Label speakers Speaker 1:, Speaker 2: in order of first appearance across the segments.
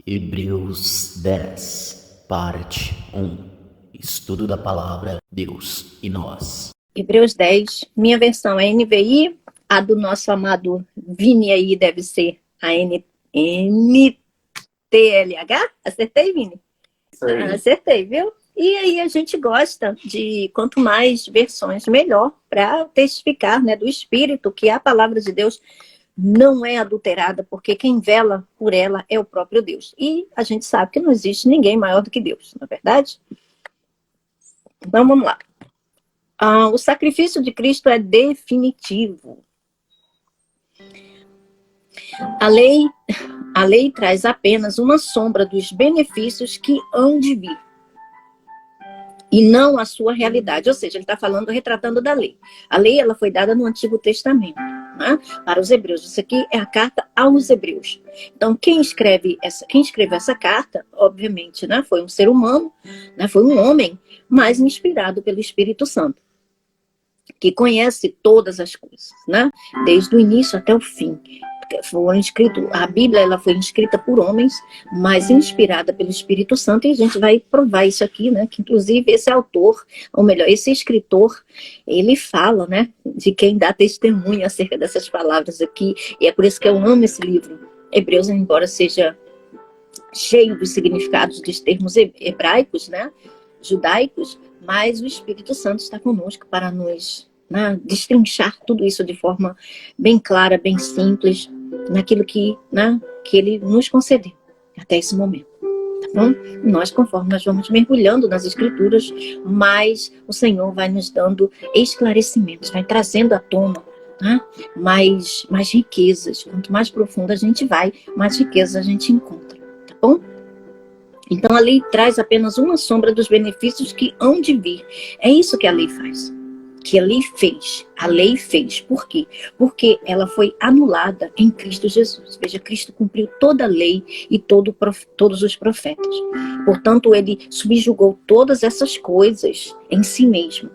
Speaker 1: Hebreus 10, parte 1. Estudo da palavra Deus e nós.
Speaker 2: Hebreus 10, minha versão é NVI, a do nosso amado Vini aí deve ser a NTLH. Acertei, Vini? Acertei, viu? E aí a gente gosta de, quanto mais versões, melhor, para testificar, né, do Espírito, que a palavra de Deus não é adulterada, porque quem vela por ela é o próprio Deus. E a gente sabe que não existe ninguém maior do que Deus, não é verdade? Então vamos lá. O sacrifício de Cristo é definitivo. A lei traz apenas uma sombra dos benefícios que hão de vir, e não a sua realidade. Ou seja, ele está falando, retratando da lei. A lei ela foi dada no Antigo Testamento, né, para os hebreus. Isso aqui é a carta aos hebreus. Então, quem escreveu essa carta, obviamente, né, foi um ser humano, né, foi um homem, mas inspirado pelo Espírito Santo, que conhece todas as coisas, né? Desde o início até o fim. A Bíblia ela foi escrita por homens, mas inspirada pelo Espírito Santo, e a gente vai provar isso aqui, né? Que inclusive esse autor, ou melhor, esse escritor, ele fala, né? De quem dá testemunho acerca dessas palavras aqui, e é por isso que eu amo esse livro. Hebreus, embora seja cheio dos significados dos termos hebraicos, né? Judaicos, mas o Espírito Santo está conosco para nos, né, destrinchar tudo isso de forma bem clara, bem simples, naquilo que, né, que ele nos concedeu até esse momento. Tá bom? Nós, conforme nós vamos mergulhando nas Escrituras, mais o Senhor vai nos dando esclarecimentos, vai trazendo à tona, né, mais riquezas. Quanto mais profunda a gente vai, mais riquezas a gente encontra. Tá bom? Então a lei traz apenas uma sombra dos benefícios que hão de vir. É isso que a lei faz. Que a lei fez. A lei fez. Por quê? Porque ela foi anulada em Cristo Jesus. Veja, Cristo cumpriu toda a lei e todos os profetas. Portanto, ele subjugou todas essas coisas em si mesmo.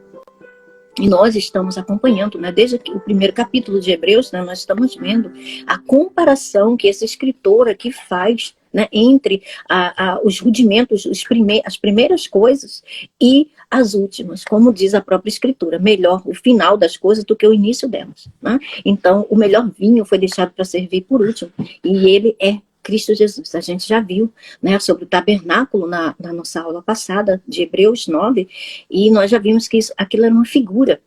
Speaker 2: E nós estamos acompanhando, né, desde o primeiro capítulo de Hebreus, né, nós estamos vendo a comparação que esse escritor aqui faz, né, entre os rudimentos, as primeiras coisas e as últimas. Como diz a própria escritura, melhor o final das coisas do que o início delas. Né? Então, o melhor vinho foi deixado para servir por último, e ele é Cristo Jesus. A gente já viu, né, sobre o tabernáculo na nossa aula passada, de Hebreus 9, e nós já vimos que aquilo era uma figura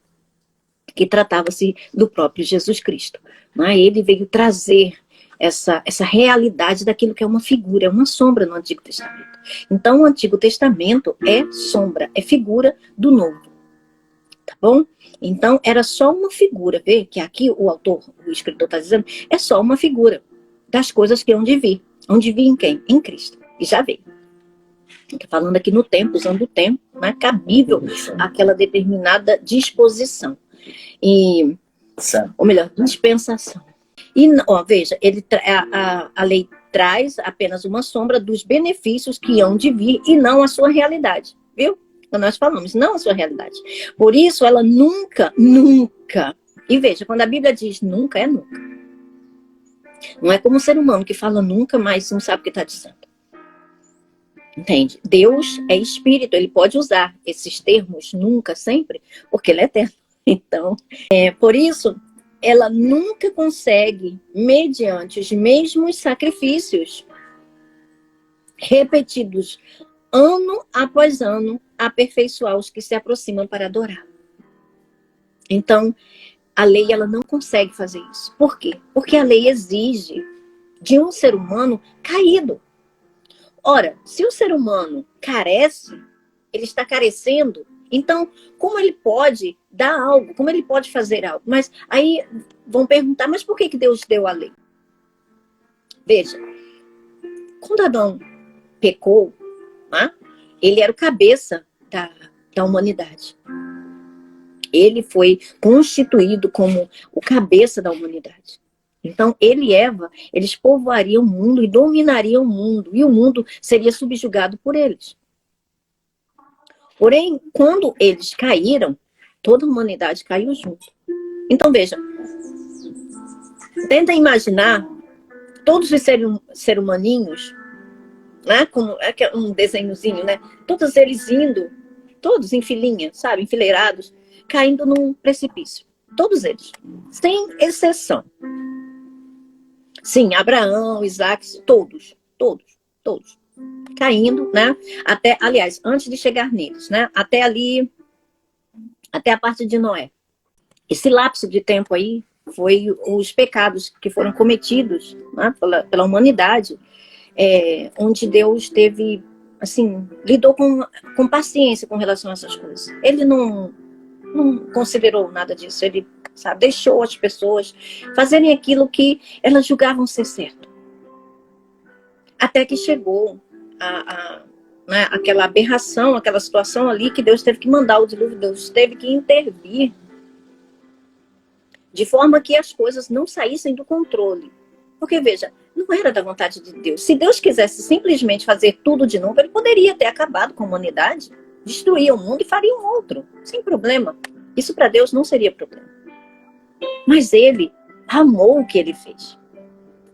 Speaker 2: que tratava-se do próprio Jesus Cristo. Né? Ele veio trazer essa realidade daquilo que é uma figura, é uma sombra no Antigo Testamento. Então, o Antigo Testamento é sombra, é figura do Novo. Tá bom? Então, era só uma figura. Vê que aqui o escritor está dizendo, é só uma figura das coisas que hão de vir. Hão de vir em quem? Em Cristo. E já veio. Estou falando aqui no tempo, usando o tempo, né, cabível àquela determinada disposição. Ou melhor, dispensação. E, veja, a lei traz apenas uma sombra dos benefícios que hão de vir e não a sua realidade. Viu? Nós falamos, não a sua realidade. Por isso, ela nunca, e veja, quando a Bíblia diz nunca, é nunca. Não é como um ser humano que fala nunca, mas não sabe o que está dizendo. Entende? Deus é espírito, ele pode usar esses termos nunca, sempre, porque ele é eterno. Então, por isso, ela nunca consegue, mediante os mesmos sacrifícios repetidos, ano após ano, aperfeiçoar os que se aproximam para adorar. Então, a lei ela não consegue fazer isso. Por quê? Porque a lei exige de um ser humano caído. Ora, se o ser humano carece, ele está carecendo, então como ele pode dar algo? Como ele pode fazer algo? Mas aí vão perguntar, mas por que Deus deu a lei? Veja, quando Adão pecou, né, ele era o cabeça da humanidade. Ele foi constituído como o cabeça da humanidade. Então, ele e Eva, eles povoariam o mundo e dominariam o mundo. E o mundo seria subjugado por eles. Porém, quando eles caíram, toda a humanidade caiu junto. Então, veja. Tenta imaginar todos os seres humaninhos né? Como é um desenhozinho, né? Todos eles indo, todos em filinha, sabe? Enfileirados, caindo num precipício. Todos eles, sem exceção. Sim, Abraão, Isaac, todos. Caindo, né? Até, aliás, antes de chegar neles, né? Até ali, até a parte de Noé. Esse lapso de tempo aí foi os pecados que foram cometidos, né, pela humanidade, onde Deus teve, assim, lidou com paciência com relação a essas coisas. Ele não considerou nada disso. Ele, sabe, deixou as pessoas fazerem aquilo que elas julgavam ser certo. Até que chegou né, aquela aberração, aquela situação ali que Deus teve que mandar o dilúvio, Deus teve que intervir de forma que as coisas não saíssem do controle. Porque, veja, não era da vontade de Deus. Se Deus quisesse simplesmente fazer tudo de novo, ele poderia ter acabado com a humanidade, destruir o mundo e faria um outro, sem problema. Isso para Deus não seria problema. Mas ele amou o que ele fez.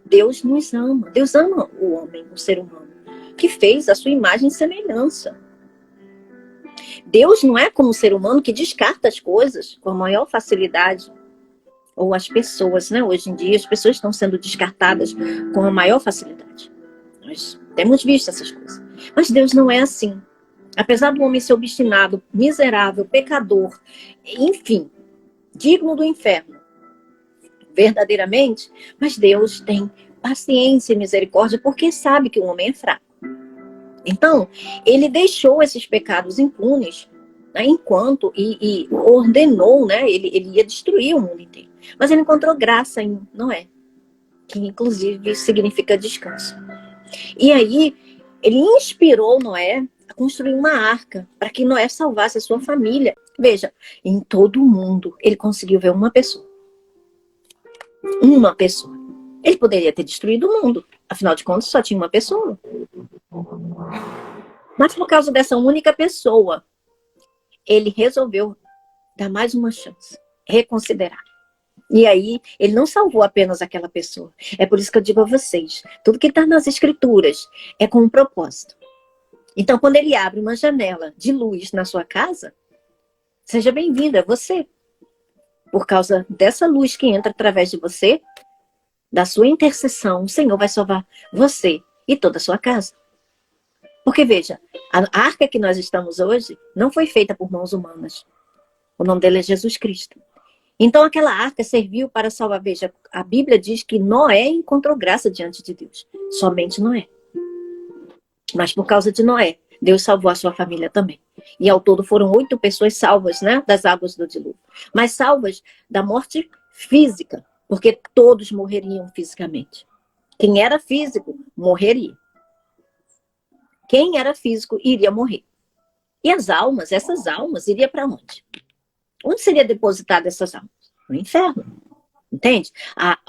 Speaker 2: Deus nos ama. Deus ama o homem, o ser humano, que fez a sua imagem e semelhança. Deus não é como o ser humano que descarta as coisas com a maior facilidade. Ou as pessoas, né? Hoje em dia as pessoas estão sendo descartadas com a maior facilidade. Nós temos visto essas coisas. Mas Deus não é assim. Apesar do homem ser obstinado, miserável, pecador, enfim, digno do inferno, verdadeiramente, mas Deus tem paciência e misericórdia porque sabe que o homem é fraco. Então, ele deixou esses pecados impunes, né, enquanto e ordenou, né, ele ia destruir o mundo inteiro. Mas ele encontrou graça em Noé, que inclusive significa descanso. E aí, ele inspirou Noé a construir uma arca para que Noé salvasse a sua família. Veja, em todo o mundo, ele conseguiu ver uma pessoa. Uma pessoa. Ele poderia ter destruído o mundo. Afinal de contas, só tinha uma pessoa. Mas por causa dessa única pessoa, ele resolveu dar mais uma chance, reconsiderar. E aí, ele não salvou apenas aquela pessoa. É por isso que eu digo a vocês, tudo que está nas escrituras é com um propósito. Então, quando ele abre uma janela de luz na sua casa, seja bem-vinda, você. Por causa dessa luz que entra através de você, da sua intercessão, o Senhor vai salvar você e toda a sua casa. Porque, veja, a arca que nós estamos hoje não foi feita por mãos humanas. O nome dele é Jesus Cristo. Então, aquela arca serviu para salvar. Veja, a Bíblia diz que Noé encontrou graça diante de Deus. Somente Noé. Mas por causa de Noé, Deus salvou a sua família também. E ao todo foram 8 pessoas salvas, né, das águas do dilúvio. Mas salvas da morte física, porque todos morreriam fisicamente. Quem era físico, morreria. Quem era físico, iria morrer. E as almas, essas almas, iriam para onde? Onde seria depositada essas almas? No inferno. Entende?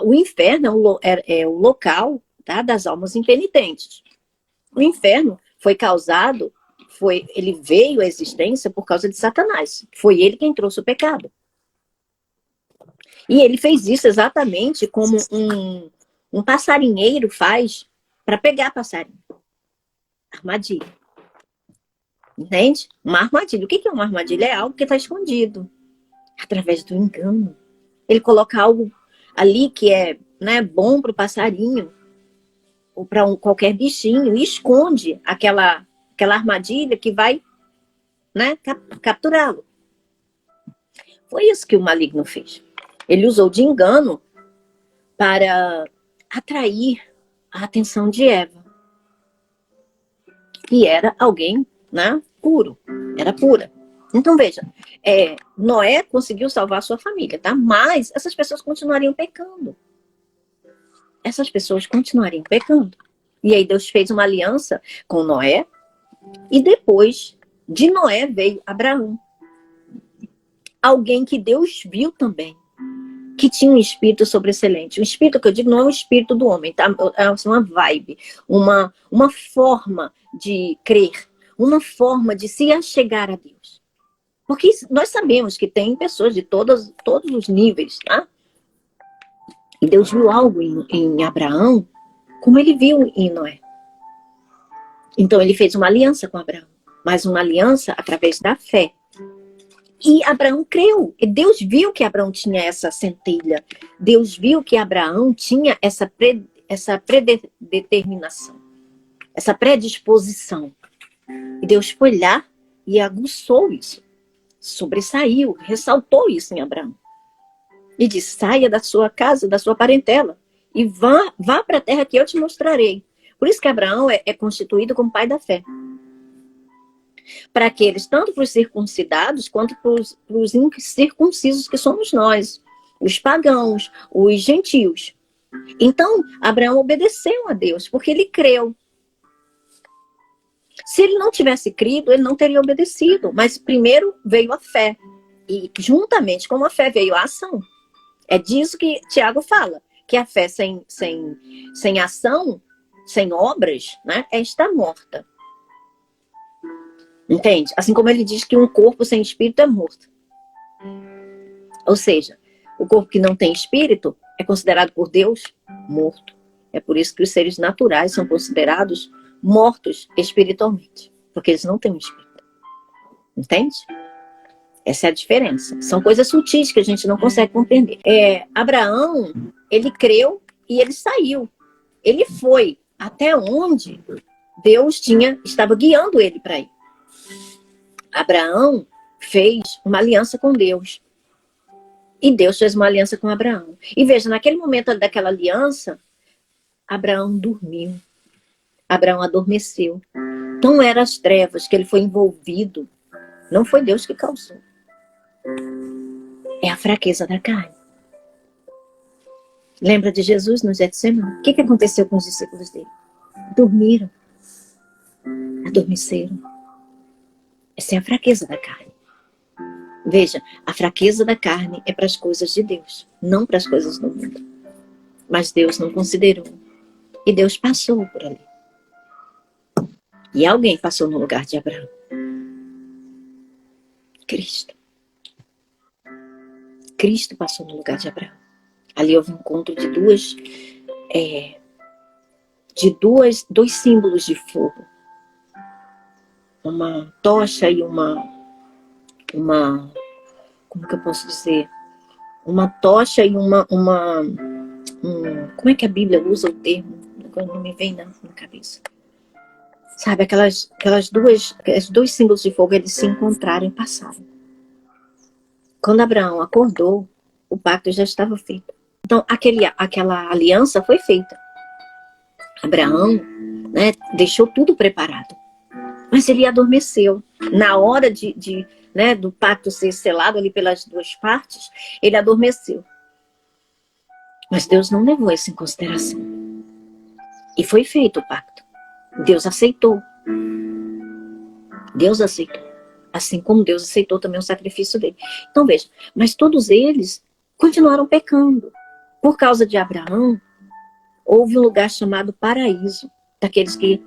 Speaker 2: O inferno é o local, tá, das almas impenitentes. O inferno foi causado, ele veio à existência por causa de Satanás. Foi ele quem trouxe o pecado. E ele fez isso exatamente como um passarinheiro faz para pegar passarinho. Armadilha. Entende? Uma armadilha. O que é uma armadilha? É algo que está escondido. Através do engano. Ele coloca algo ali que é, né, bom para o passarinho ou para qualquer bichinho e esconde aquela armadilha que vai, né, capturá-lo. Foi isso que o maligno fez. Ele usou de engano para atrair a atenção de Eva. Que era alguém, né, puro. Era pura. Então, veja, Noé conseguiu salvar a sua família, tá? Mas essas pessoas continuariam pecando. Essas pessoas continuariam pecando. E aí Deus fez uma aliança com Noé. E depois de Noé veio Abraão. Alguém que Deus viu também. Que tinha um espírito sobreexcelente. O espírito que eu digo não é o espírito do homem, tá? É uma vibe. Uma forma de crer. Uma forma de se achegar a Deus. Porque nós sabemos que tem pessoas de todos os níveis, tá? E Deus viu algo em Abraão, como ele viu em Noé. Então ele fez uma aliança com Abraão, mas uma aliança através da fé. E Abraão creu. E Deus viu que Abraão tinha essa centelha. Deus viu que Abraão tinha essa predeterminação, essa predisposição. E Deus foi lá e aguçou isso, sobressaiu, ressaltou isso em Abraão. E disse: saia da sua casa, da sua parentela, e vá para a terra que eu te mostrarei. Por isso que Abraão é constituído como pai da fé. Para aqueles, tanto para os circuncidados, quanto para os incircuncisos, que somos nós, os pagãos, os gentios. Então, Abraão obedeceu a Deus, porque ele creu. Se ele não tivesse crido, ele não teria obedecido. Mas primeiro veio a fé. E juntamente com a fé veio a ação. É disso que Tiago fala, que a fé sem ação, sem obras, né, está morta. Entende? Assim como ele diz que um corpo sem espírito é morto. Ou seja, o corpo que não tem espírito é considerado por Deus morto. É por isso que os seres naturais são considerados mortos espiritualmente, porque eles não têm um espírito. Entende? Essa é a diferença. São coisas sutis que a gente não consegue compreender. Abraão, ele creu e ele saiu. Ele foi até onde Deus estava guiando ele para ir. Abraão fez uma aliança com Deus. E Deus fez uma aliança com Abraão. E veja, naquele momento daquela aliança, Abraão dormiu. Abraão adormeceu. Então eram as trevas que ele foi envolvido. Não foi Deus que causou. É a fraqueza da carne. Lembra de Jesus no Getsemane? O que aconteceu com os discípulos dele? Dormiram. Adormeceram. Essa é a fraqueza da carne. Veja, a fraqueza da carne é para as coisas de Deus, não para as coisas do mundo. Mas Deus não considerou. E Deus passou por ali. E alguém passou no lugar de Abraão. Cristo. Cristo passou no lugar de Abraão. Ali houve um encontro de dois símbolos de fogo. Uma tocha e uma como que eu posso dizer? Uma tocha e como é que a Bíblia usa o termo? Não me vem na cabeça. Sabe, aqueles dois símbolos de fogo, eles se encontraram e passaram. Quando Abraão acordou, o pacto já estava feito. Então, aquela aliança foi feita. Abraão, né, deixou tudo preparado. Mas ele adormeceu. Na hora do pacto ser selado ali pelas duas partes, ele adormeceu. Mas Deus não levou isso em consideração. E foi feito o pacto. Deus aceitou. Deus aceitou. Assim como Deus aceitou também o sacrifício dele. Então veja, mas todos eles continuaram pecando. Por causa de Abraão, houve um lugar chamado paraíso, daqueles que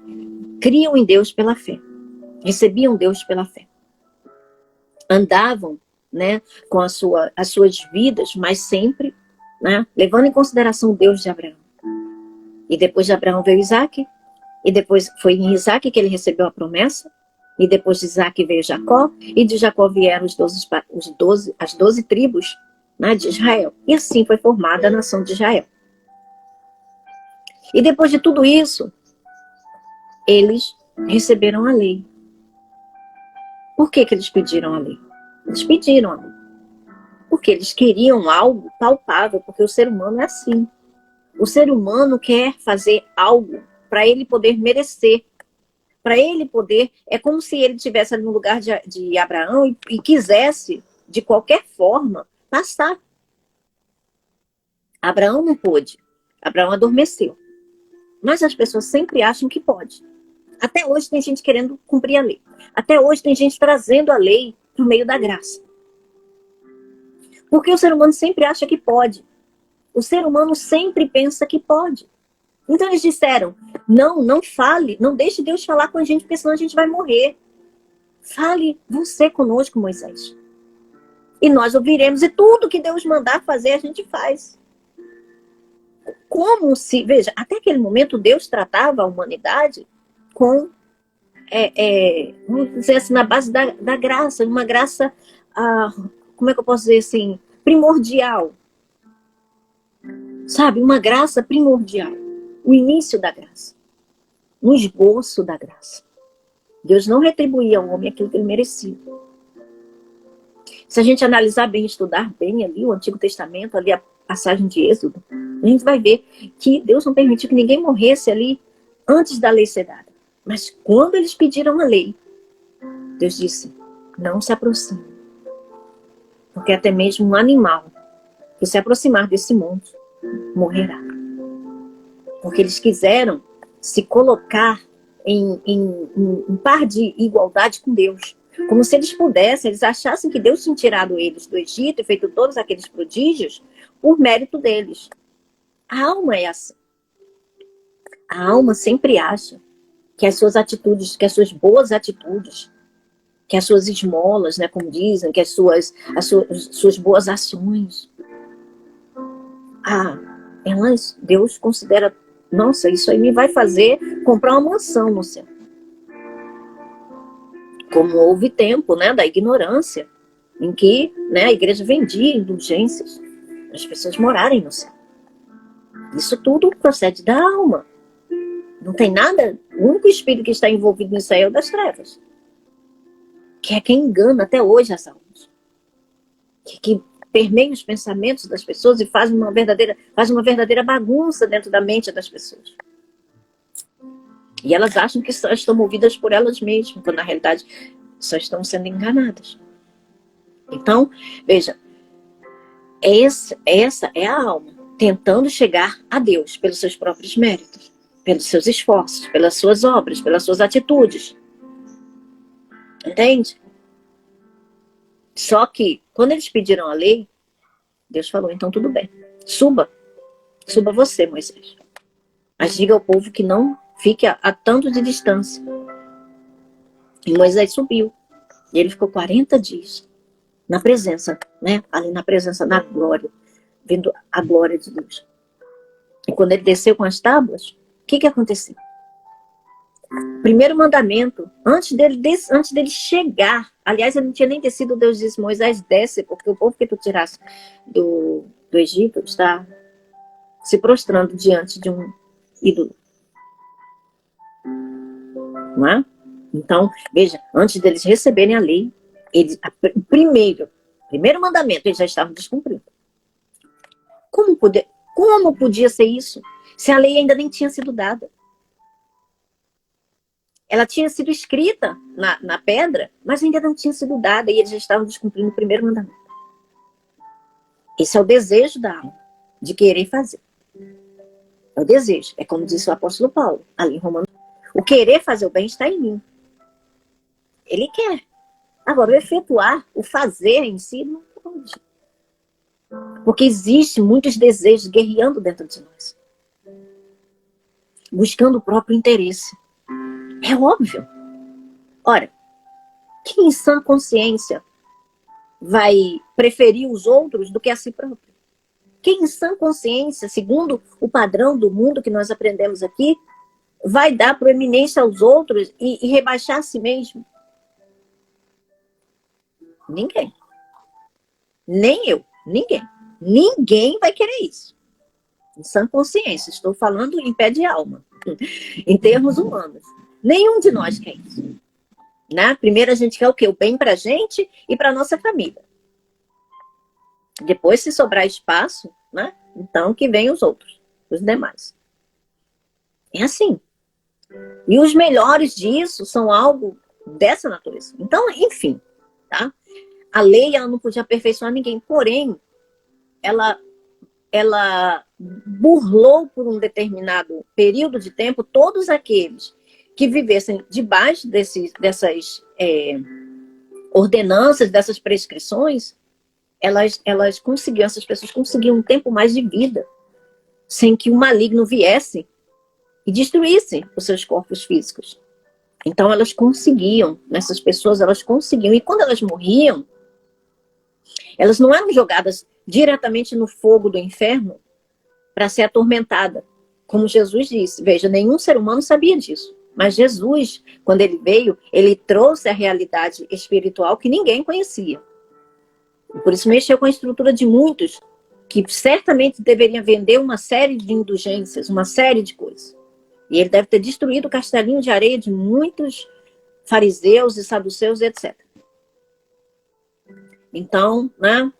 Speaker 2: criam em Deus pela fé. Recebiam Deus pela fé. Andavam, né, com as suas vidas, mas sempre, né, levando em consideração o Deus de Abraão. E depois de Abraão veio Isaac, e depois foi em Isaac que ele recebeu a promessa, e depois de Isaac veio Jacó, e de Jacó vieram as 12 tribos, né, de Israel. E assim foi formada a nação de Israel. E depois de tudo isso, eles receberam a lei. Por que eles pediram a lei? Eles pediram a lei. Porque eles queriam algo palpável, porque o ser humano é assim. O ser humano quer fazer algo para ele poder merecer. Para ele poder... É como se ele estivesse no lugar de Abraão e quisesse, de qualquer forma, passar. Abraão não pôde. Abraão adormeceu. Mas as pessoas sempre acham que pode. Até hoje tem gente querendo cumprir a lei. Até hoje tem gente trazendo a lei por meio da graça. Porque o ser humano sempre acha que pode. O ser humano sempre pensa que pode. Então eles disseram, não fale, não deixe Deus falar com a gente, porque senão a gente vai morrer. Fale você conosco, Moisés. E nós ouviremos, e tudo que Deus mandar fazer, a gente faz. Como se, veja, até aquele momento Deus tratava a humanidade com vamos dizer assim, na base da graça, uma graça, como é que eu posso dizer assim, primordial. Sabe, uma graça primordial. O início da graça. Um esboço da graça. Deus não retribuía ao homem aquilo que ele merecia. Se a gente analisar bem, estudar bem ali o Antigo Testamento, ali a passagem de Êxodo, a gente vai ver que Deus não permitiu que ninguém morresse ali antes da lei ser dada. Mas quando eles pediram a lei, Deus disse, não se aproxime. Porque até mesmo um animal que se aproximar desse mundo morrerá. Porque eles quiseram se colocar em par de igualdade com Deus. Como se eles pudessem, eles achassem que Deus tinha tirado eles do Egito e feito todos aqueles prodígios por mérito deles. A alma é assim. A alma sempre acha que as suas atitudes, que as suas boas atitudes, que as suas esmolas, né, como dizem, que as suas boas ações, Deus considera, nossa, isso aí me vai fazer comprar uma mansão no céu. Como houve tempo, né, da ignorância, em que, né, a igreja vendia indulgências para as pessoas morarem no céu. Isso tudo procede da alma. Não tem nada, o único espírito que está envolvido nisso aí é o das trevas. Que é quem engana até hoje as almas. Que permeia os pensamentos das pessoas e faz uma verdadeira bagunça dentro da mente das pessoas. E elas acham que só estão movidas por elas mesmas, quando na realidade só estão sendo enganadas. Então, veja, essa é a alma tentando chegar a Deus pelos seus próprios méritos, pelos seus esforços, pelas suas obras, pelas suas atitudes. Entende? Só que, quando eles pediram a lei, Deus falou, então tudo bem. Suba você, Moisés. Mas diga ao povo que não fique a tanto de distância. E Moisés subiu. E ele ficou 40 dias na presença, né? Ali na presença da glória, vendo a glória de Deus. E quando ele desceu com as tábuas, o que aconteceu? Primeiro mandamento, antes dele chegar, aliás, ele não tinha nem descido, Deus disse, Moisés, desce, porque o povo que tu tirasse do Egito está se prostrando diante de um ídolo. Não é? Então, veja, antes deles receberem a lei, o primeiro mandamento, eles já estavam descumprindo. Como podia ser isso? Se a lei ainda nem tinha sido dada. Ela tinha sido escrita na pedra, mas ainda não tinha sido dada, e eles já estavam descumprindo o primeiro mandamento. Esse é o desejo da alma, de querer fazer. É o desejo. É como disse o apóstolo Paulo, ali em Romanos. O querer fazer o bem está em mim. Ele quer. Agora, o efetuar, o fazer em si, não pode. Porque existe muitos desejos guerreando dentro de nós. Buscando o próprio interesse. É óbvio. Ora, quem em sã consciência vai preferir os outros do que a si próprio? Quem em sã consciência, segundo o padrão do mundo que nós aprendemos aqui, vai dar proeminência aos outros e rebaixar a si mesmo? Ninguém. Nem eu. Ninguém. Ninguém vai querer isso. Em sã consciência. Estou falando em pé de alma. Em termos humanos. Nenhum de nós quer isso. Né? Primeiro a gente quer o quê? O bem pra gente e pra nossa família. Depois, se sobrar espaço, né? Então que venham os outros, os demais. É assim. E os melhores disso são algo dessa natureza. Então, enfim, tá? A lei, ela não podia aperfeiçoar ninguém, porém, ela burlou por um determinado período de tempo todos aqueles que vivessem debaixo dessas ordenanças, dessas prescrições. Essas pessoas conseguiam um tempo mais de vida, sem que o maligno viesse e destruísse os seus corpos físicos. Então essas pessoas, elas conseguiam. E quando elas morriam, elas não eram jogadas diretamente no fogo do inferno para ser atormentada. Como Jesus disse, veja, nenhum ser humano sabia disso. Mas Jesus, quando ele veio, ele trouxe a realidade espiritual que ninguém conhecia. Por isso mexeu com a estrutura de muitos, que certamente deveriam vender uma série de indulgências, uma série de coisas. E ele deve ter destruído o castelinho de areia de muitos fariseus e saduceus, etc. Então, né?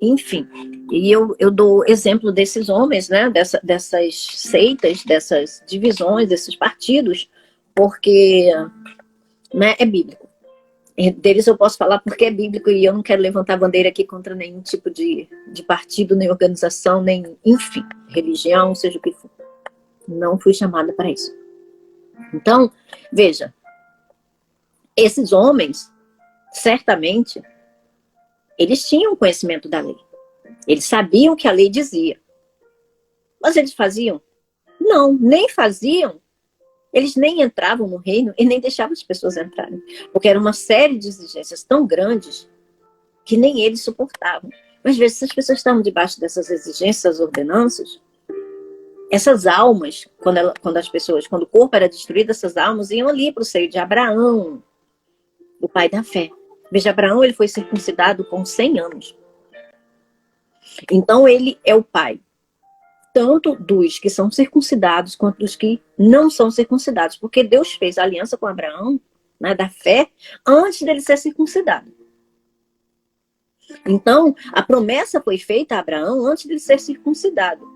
Speaker 2: Enfim, e eu dou exemplo desses homens, né? Dessas seitas, dessas divisões, desses partidos, porque, né, é bíblico. Deles eu posso falar porque é bíblico e eu não quero levantar bandeira aqui contra nenhum tipo de partido, nem organização, nem, enfim, religião, seja o que for. Não fui chamada para isso. Então, veja, esses homens, certamente, eles tinham conhecimento da lei. Eles sabiam o que a lei dizia. Mas eles faziam? Não, nem faziam. Eles nem entravam no reino e nem deixavam as pessoas entrarem. Porque era uma série de exigências tão grandes que nem eles suportavam. Mas, às vezes, se as pessoas estavam debaixo dessas exigências, ordenanças, essas almas, quando o corpo era destruído, essas almas iam ali para o seio de Abraão, o pai da fé. Veja, Abraão, ele foi circuncidado com 100 anos. Então, ele é o pai, tanto dos que são circuncidados, quanto dos que não são circuncidados. Porque Deus fez a aliança com Abraão, né, da fé, antes dele ser circuncidado. Então, a promessa foi feita a Abraão antes de ele ser circuncidado.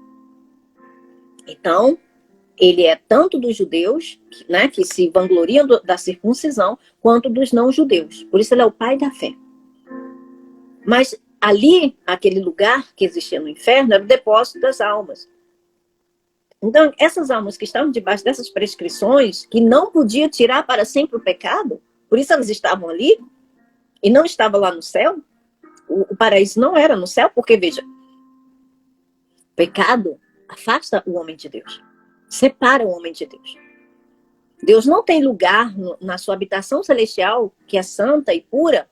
Speaker 2: Então, ele é tanto dos judeus, né, que se vangloriam da circuncisão, quanto dos não-judeus. Por isso ele é o pai da fé. Mas ali, aquele lugar que existia no inferno, era o depósito das almas. Então, essas almas que estavam debaixo dessas prescrições, que não podiam tirar para sempre o pecado, por isso elas estavam ali, e não estavam lá no céu. O paraíso não era no céu, porque, veja, pecado afasta o homem de Deus. Separa o homem de Deus. Deus não tem lugar na sua habitação celestial, que é santa e pura,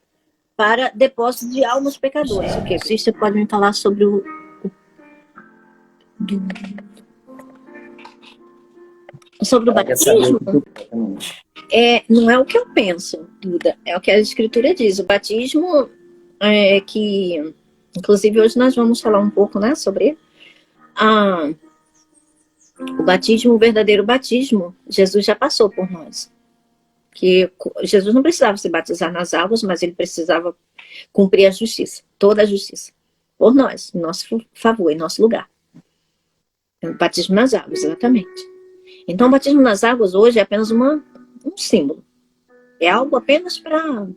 Speaker 2: para depósito de almas pecadoras. O que? Você pode me falar sobre sobre o batismo? Não é o que eu penso, Duda. É o que a Escritura diz. O batismo é que, inclusive, hoje nós vamos falar um pouco, né, sobre ele. O batismo, o verdadeiro batismo, Jesus já passou por nós. Que Jesus não precisava se batizar nas águas, mas ele precisava cumprir a justiça, toda a justiça, por nós, em nosso favor, em nosso lugar. O batismo nas águas, exatamente. Então, o batismo nas águas hoje é apenas um símbolo. É algo apenas para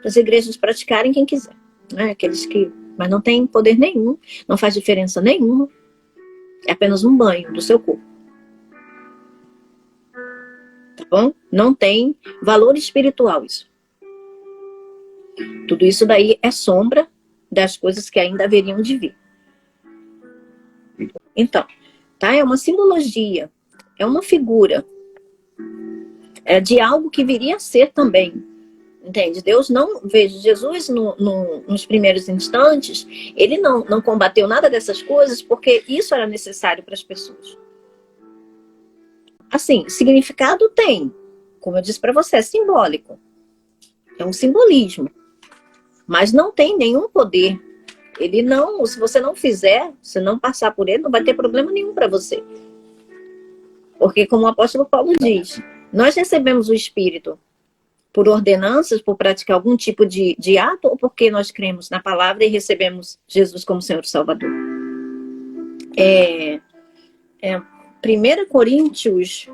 Speaker 2: as igrejas praticarem quem quiser. Né? Aqueles que, mas não tem poder nenhum, não faz diferença nenhuma. É apenas um banho do seu corpo. Tá bom? Não tem valor espiritual isso. Tudo isso daí é sombra das coisas que ainda haveriam de vir. Então, tá? É uma simbologia, é uma figura de algo que viria a ser também. Entende? Deus não... Veja, Jesus nos primeiros instantes, ele não combateu nada dessas coisas porque isso era necessário para as pessoas. Assim, significado tem. Como eu disse para você, é simbólico. É um simbolismo. Mas não tem nenhum poder. Ele não... Se você não fizer, se não passar por ele, não vai ter problema nenhum para você. Porque, como o apóstolo Paulo diz, nós recebemos o Espírito por ordenanças, por praticar algum tipo de ato, ou porque nós cremos na palavra e recebemos Jesus como Senhor e Salvador. 1 Coríntios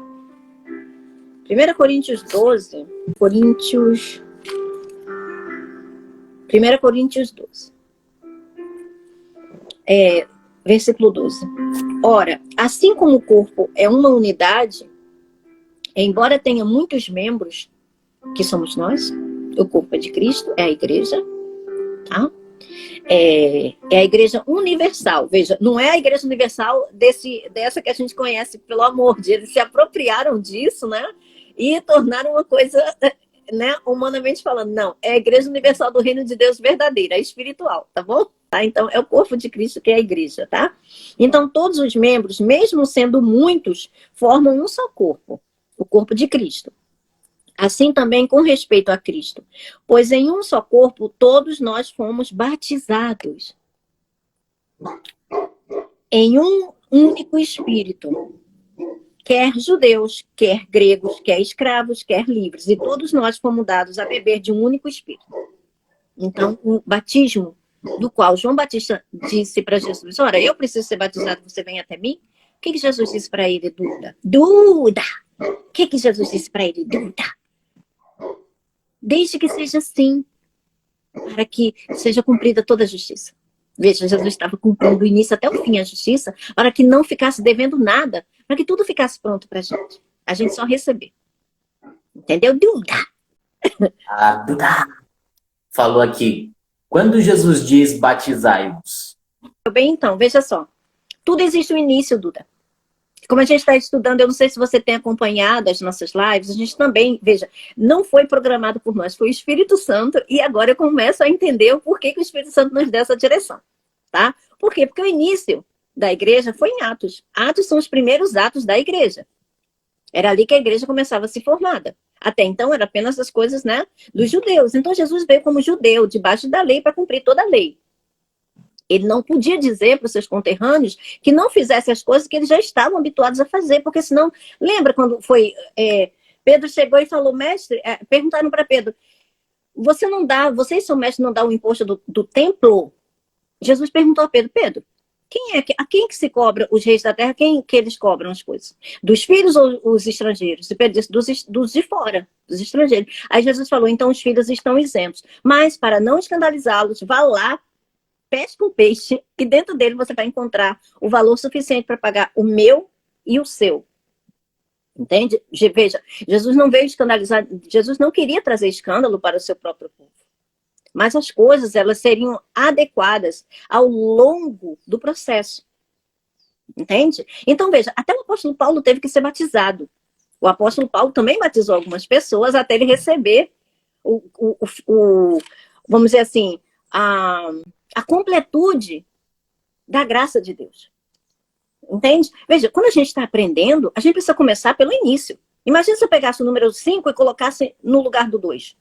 Speaker 2: 12, 1 Coríntios 12, versículo 12. Ora, assim como o corpo é uma unidade, embora tenha muitos membros, que somos nós, o corpo é de Cristo, é a igreja, tá? É a igreja universal. Veja, não é a igreja universal dessa que a gente conhece, pelo amor de Deus. Eles se apropriaram disso, né? E tornaram uma coisa, né, humanamente falando. Não, é a igreja universal do reino de Deus verdadeira, espiritual, tá bom? Tá? Então, é o corpo de Cristo que é a igreja, tá? Então, todos os membros, mesmo sendo muitos, formam um só corpo. o corpo de Cristo. Assim também com respeito a Cristo. Pois em um só corpo todos nós fomos batizados. Em um único Espírito. Quer judeus, quer gregos, quer escravos, quer livres. E todos nós fomos dados a beber de um único Espírito. Então, o batismo do qual João Batista disse para Jesus, ora, eu preciso ser batizado, você vem até mim? O que Jesus disse para ele, Duda? Duda! O que Jesus disse para ele, Duda? Desde que seja assim, para que seja cumprida toda a justiça. Veja, Jesus estava cumprindo do início até o fim a justiça, para que não ficasse devendo nada, para que tudo ficasse pronto para a gente só receber. Entendeu, Duda?
Speaker 1: A Duda falou aqui, quando Jesus diz batizai-vos?
Speaker 2: Bem, então, veja só. Tudo existe um início, Duda. Como a gente está estudando, eu não sei se você tem acompanhado as nossas lives, a gente também, veja, não foi programado por nós, foi o Espírito Santo, e agora eu começo a entender o porquê que o Espírito Santo nos deu essa direção, tá? Por quê? Porque o início da igreja foi em Atos. Atos são os primeiros atos da igreja. Era ali que a igreja começava a se formar. Até então, era apenas as coisas, né, dos judeus. Então, Jesus veio como judeu, debaixo da lei, para cumprir toda a lei. Ele não podia dizer para os seus conterrâneos que não fizessem as coisas que eles já estavam habituados a fazer, porque senão, lembra quando foi, Pedro chegou e falou, mestre, perguntaram para Pedro, vocês são mestres, não dá o imposto do templo? Jesus perguntou a Pedro, a quem que se cobra os reis da terra, quem que eles cobram as coisas? Dos filhos ou os estrangeiros? E Pedro disse, dos de fora, dos estrangeiros. Aí Jesus falou, então os filhos estão isentos, mas para não escandalizá-los, vá lá, pesca um peixe e dentro dele você vai encontrar o valor suficiente para pagar o meu e o seu. Entende? Veja, Jesus não veio escandalizar, Jesus não queria trazer escândalo para o seu próprio povo. Mas as coisas, elas seriam adequadas ao longo do processo. Entende? Então, veja, até o apóstolo Paulo teve que ser batizado. O apóstolo Paulo também batizou algumas pessoas até ele receber vamos dizer assim, a completude da graça de Deus. Entende? Veja, quando a gente está aprendendo, a gente precisa começar pelo início. Imagina se eu pegasse o número 5 e colocasse no lugar do 2.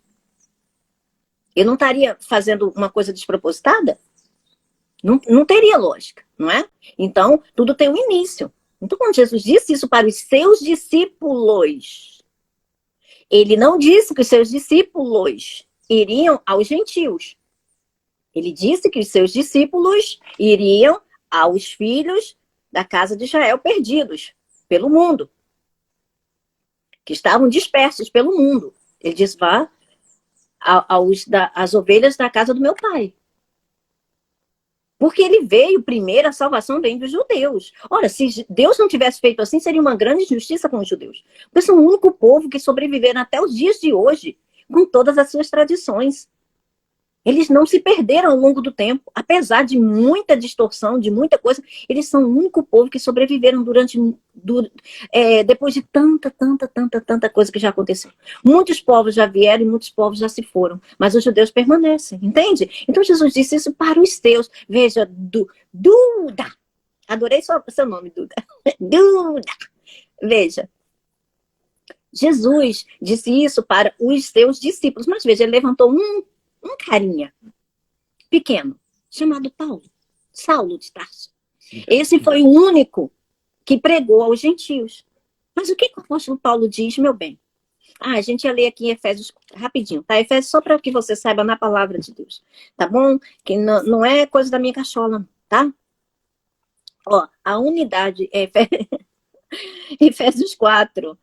Speaker 2: Eu não estaria fazendo uma coisa despropositada? Não teria lógica, não é? Então, tudo tem um início. Então, quando Jesus disse isso para os seus discípulos, ele não disse que os seus discípulos iriam aos gentios. Ele disse que os seus discípulos iriam aos filhos da casa de Israel perdidos pelo mundo, que estavam dispersos pelo mundo. Ele disse, vá às ovelhas da casa do meu pai. Porque ele veio primeiro, a salvação vem dos judeus. Ora, se Deus não tivesse feito assim, seria uma grande injustiça com os judeus. Porque são o único povo que sobreviveram até os dias de hoje, com todas as suas tradições. Eles não se perderam ao longo do tempo. Apesar de muita distorção, de muita coisa, eles são o único povo que sobreviveram depois de tanta coisa que já aconteceu. Muitos povos já vieram e muitos povos já se foram. Mas os judeus permanecem, entende? Então Jesus disse isso para os teus. Veja, Duda. Adorei seu nome, Duda. Duda. Veja. Jesus disse isso para os seus discípulos. Mas veja, ele levantou um carinha pequeno, chamado Paulo, Saulo de Tarso. Esse foi o único que pregou aos gentios. Mas o que o apóstolo Paulo diz, meu bem? A gente ia ler aqui em Efésios rapidinho, tá? Efésios só para que você saiba na palavra de Deus, tá bom? Que não é coisa da minha cachola, tá? Ó, a unidade é Efésios 4.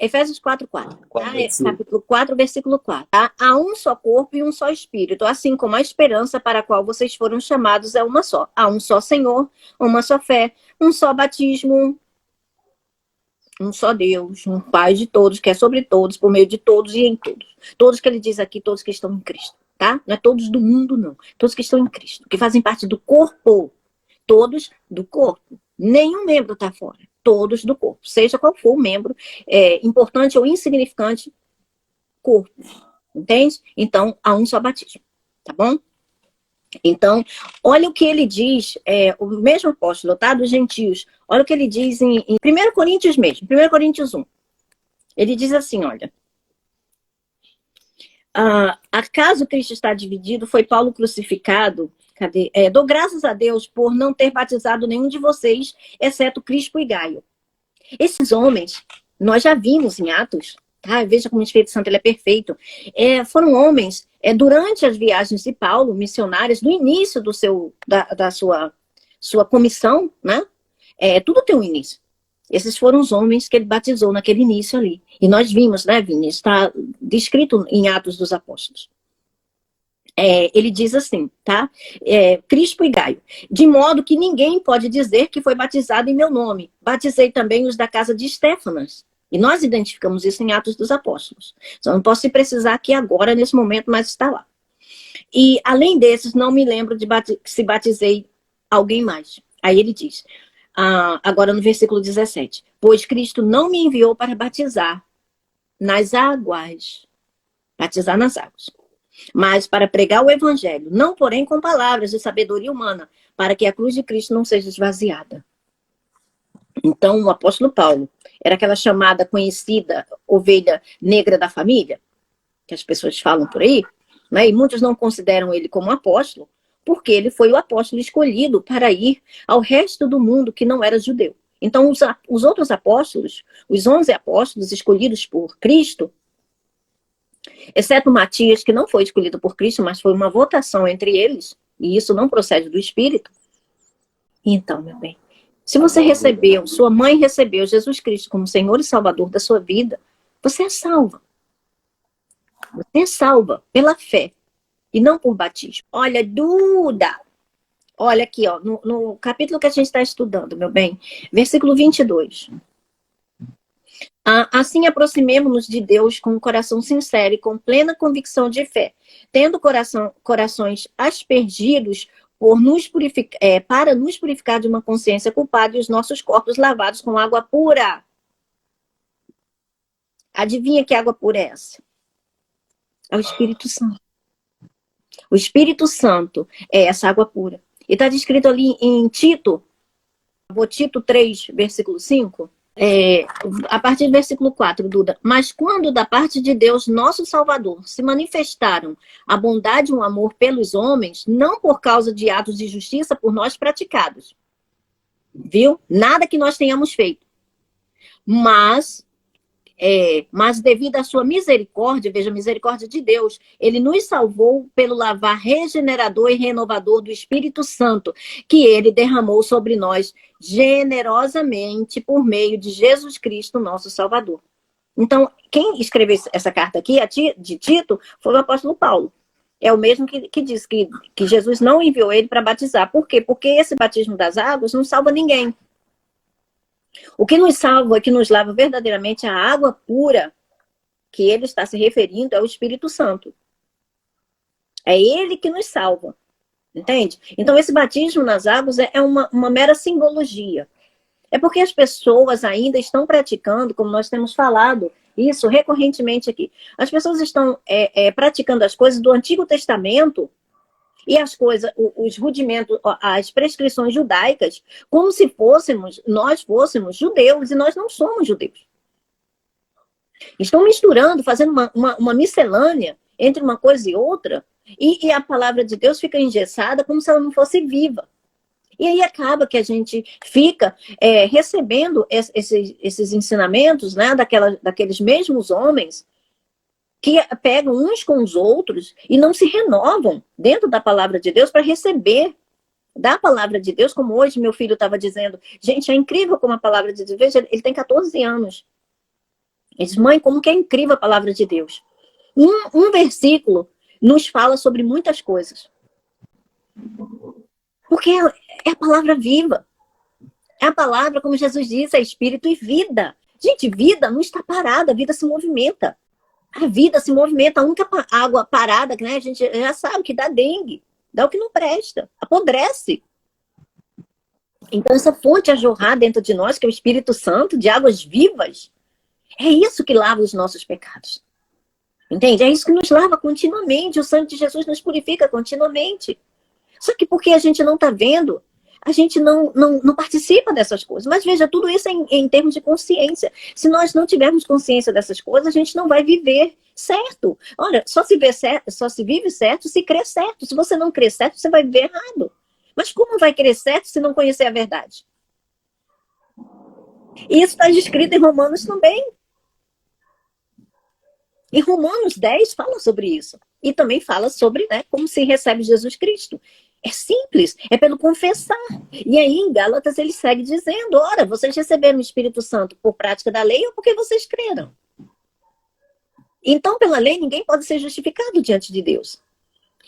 Speaker 2: Efésios 4:4, tá? Capítulo 4, versículo 4. Tá? Há um só corpo e um só espírito, assim como a esperança para a qual vocês foram chamados é uma só. Há um só Senhor, uma só fé, um só batismo, um só Deus, um Pai de todos, que é sobre todos, por meio de todos e em todos. Todos que ele diz aqui, todos que estão em Cristo, tá? Não é todos do mundo, não. Todos que estão em Cristo, que fazem parte do corpo. Todos do corpo. Nenhum membro está fora. Todos do corpo, seja qual for o membro, importante ou insignificante, corpo, entende? Então, há um só batismo, tá bom? Então, olha o que ele diz, o mesmo apóstolo, tá? Dos gentios, olha o que ele diz em 1 Coríntios mesmo, 1 Coríntios 1. Ele diz assim, olha. Acaso Cristo está dividido? Foi Paulo crucificado? Cadê? Dou graças a Deus por não ter batizado nenhum de vocês, exceto Crispo e Gaio. Esses homens, nós já vimos em Atos, tá? Veja como o Espírito Santo ele é perfeito. Foram homens, durante as viagens de Paulo, missionários, no início da sua comissão, né? Tudo tem um início. Esses foram os homens que ele batizou naquele início ali. E nós vimos, né, Vini? Está descrito em Atos dos Apóstolos. Ele diz assim, tá? Crispo e Gaio. De modo que ninguém pode dizer que foi batizado em meu nome. Batizei também os da casa de Estéfanas. E nós identificamos isso em Atos dos Apóstolos. Só não posso precisar aqui agora, nesse momento, mas está lá. E, além desses, não me lembro de se batizei alguém mais. Aí ele diz... agora no versículo 17. Pois Cristo não me enviou para batizar nas águas. Batizar nas águas. Mas para pregar o evangelho. Não, porém, com palavras de sabedoria humana. Para que a cruz de Cristo não seja esvaziada. Então, o apóstolo Paulo era aquela chamada conhecida ovelha negra da família. Que as pessoas falam por aí. Né? E muitos não consideram ele como apóstolo. Porque ele foi o apóstolo escolhido para ir ao resto do mundo que não era judeu. Então, os outros apóstolos, os 11 apóstolos escolhidos por Cristo, exceto Matias, que não foi escolhido por Cristo, mas foi uma votação entre eles, e isso não procede do Espírito. Então, meu bem, se você recebeu, sua mãe recebeu Jesus Cristo como Senhor e Salvador da sua vida, você é salva. Você é salva pela fé. E não por batismo. Olha, Duda. Olha aqui, ó, no capítulo que a gente está estudando, meu bem. Versículo 22. Assim aproximemo-nos de Deus com um coração sincero e com plena convicção de fé. Tendo corações aspergidos para nos purificar de uma consciência culpada e os nossos corpos lavados com água pura. Adivinha que água pura é essa? É o Espírito Santo. O Espírito Santo é essa água pura. E está descrito ali em Tito, Tito 3, versículo 5, a partir do versículo 4, Duda. Mas quando da parte de Deus, nosso Salvador, se manifestaram a bondade e o amor pelos homens, não por causa de atos de justiça por nós praticados. Viu? Nada que nós tenhamos feito. Mas devido à sua misericórdia, veja, a misericórdia de Deus, ele nos salvou pelo lavar regenerador e renovador do Espírito Santo, que ele derramou sobre nós generosamente por meio de Jesus Cristo, nosso Salvador. Então, quem escreveu essa carta aqui, de Tito, foi o apóstolo Paulo. É o mesmo que diz que Jesus não enviou ele para batizar. Por quê? Porque esse batismo das águas não salva ninguém. O que nos salva, que nos lava verdadeiramente a água pura, que ele está se referindo, é o Espírito Santo. É ele que nos salva. Entende? Então, esse batismo nas águas é uma mera simbologia. É porque as pessoas ainda estão praticando, como nós temos falado, isso recorrentemente aqui. As pessoas estão praticando as coisas do Antigo Testamento e as coisas, os rudimentos, as prescrições judaicas, como se nós fôssemos judeus, e nós não somos judeus. Estão misturando, fazendo uma miscelânea entre uma coisa e outra, e a palavra de Deus fica engessada como se ela não fosse viva. E aí acaba que a gente fica recebendo esses ensinamentos, né, daqueles mesmos homens, que pegam uns com os outros e não se renovam dentro da palavra de Deus para receber da palavra de Deus, como hoje meu filho estava dizendo. Gente, é incrível como a palavra de Deus, veja, ele tem 14 anos. Ele diz, mãe, como que é incrível a palavra de Deus. Um versículo nos fala sobre muitas coisas. Porque é a palavra viva. É a palavra, como Jesus disse, é espírito e vida. Gente, vida não está parada, a vida se movimenta. A vida se movimenta, a única água parada, né, a gente já sabe que dá dengue, dá o que não presta, apodrece. Então essa fonte a jorrar dentro de nós, que é o Espírito Santo, de águas vivas, é isso que lava os nossos pecados. Entende? É isso que nos lava continuamente, o sangue de Jesus nos purifica continuamente. Só que porque a gente não está vendo, a gente não participa dessas coisas. Mas veja, tudo isso é em termos de consciência. Se nós não tivermos consciência dessas coisas, a gente não vai viver certo. Olha, só se vive certo se crê certo. Se você não crê certo, você vai viver errado. Mas como vai crer certo se não conhecer a verdade? E isso está descrito em Romanos também. E Romanos 10 fala sobre isso. E também fala sobre, né, como se recebe Jesus Cristo. É simples, é pelo confessar. E aí em Gálatas ele segue dizendo, ora, vocês receberam o Espírito Santo por prática da lei ou porque vocês creram? Então, pela lei, ninguém pode ser justificado diante de Deus.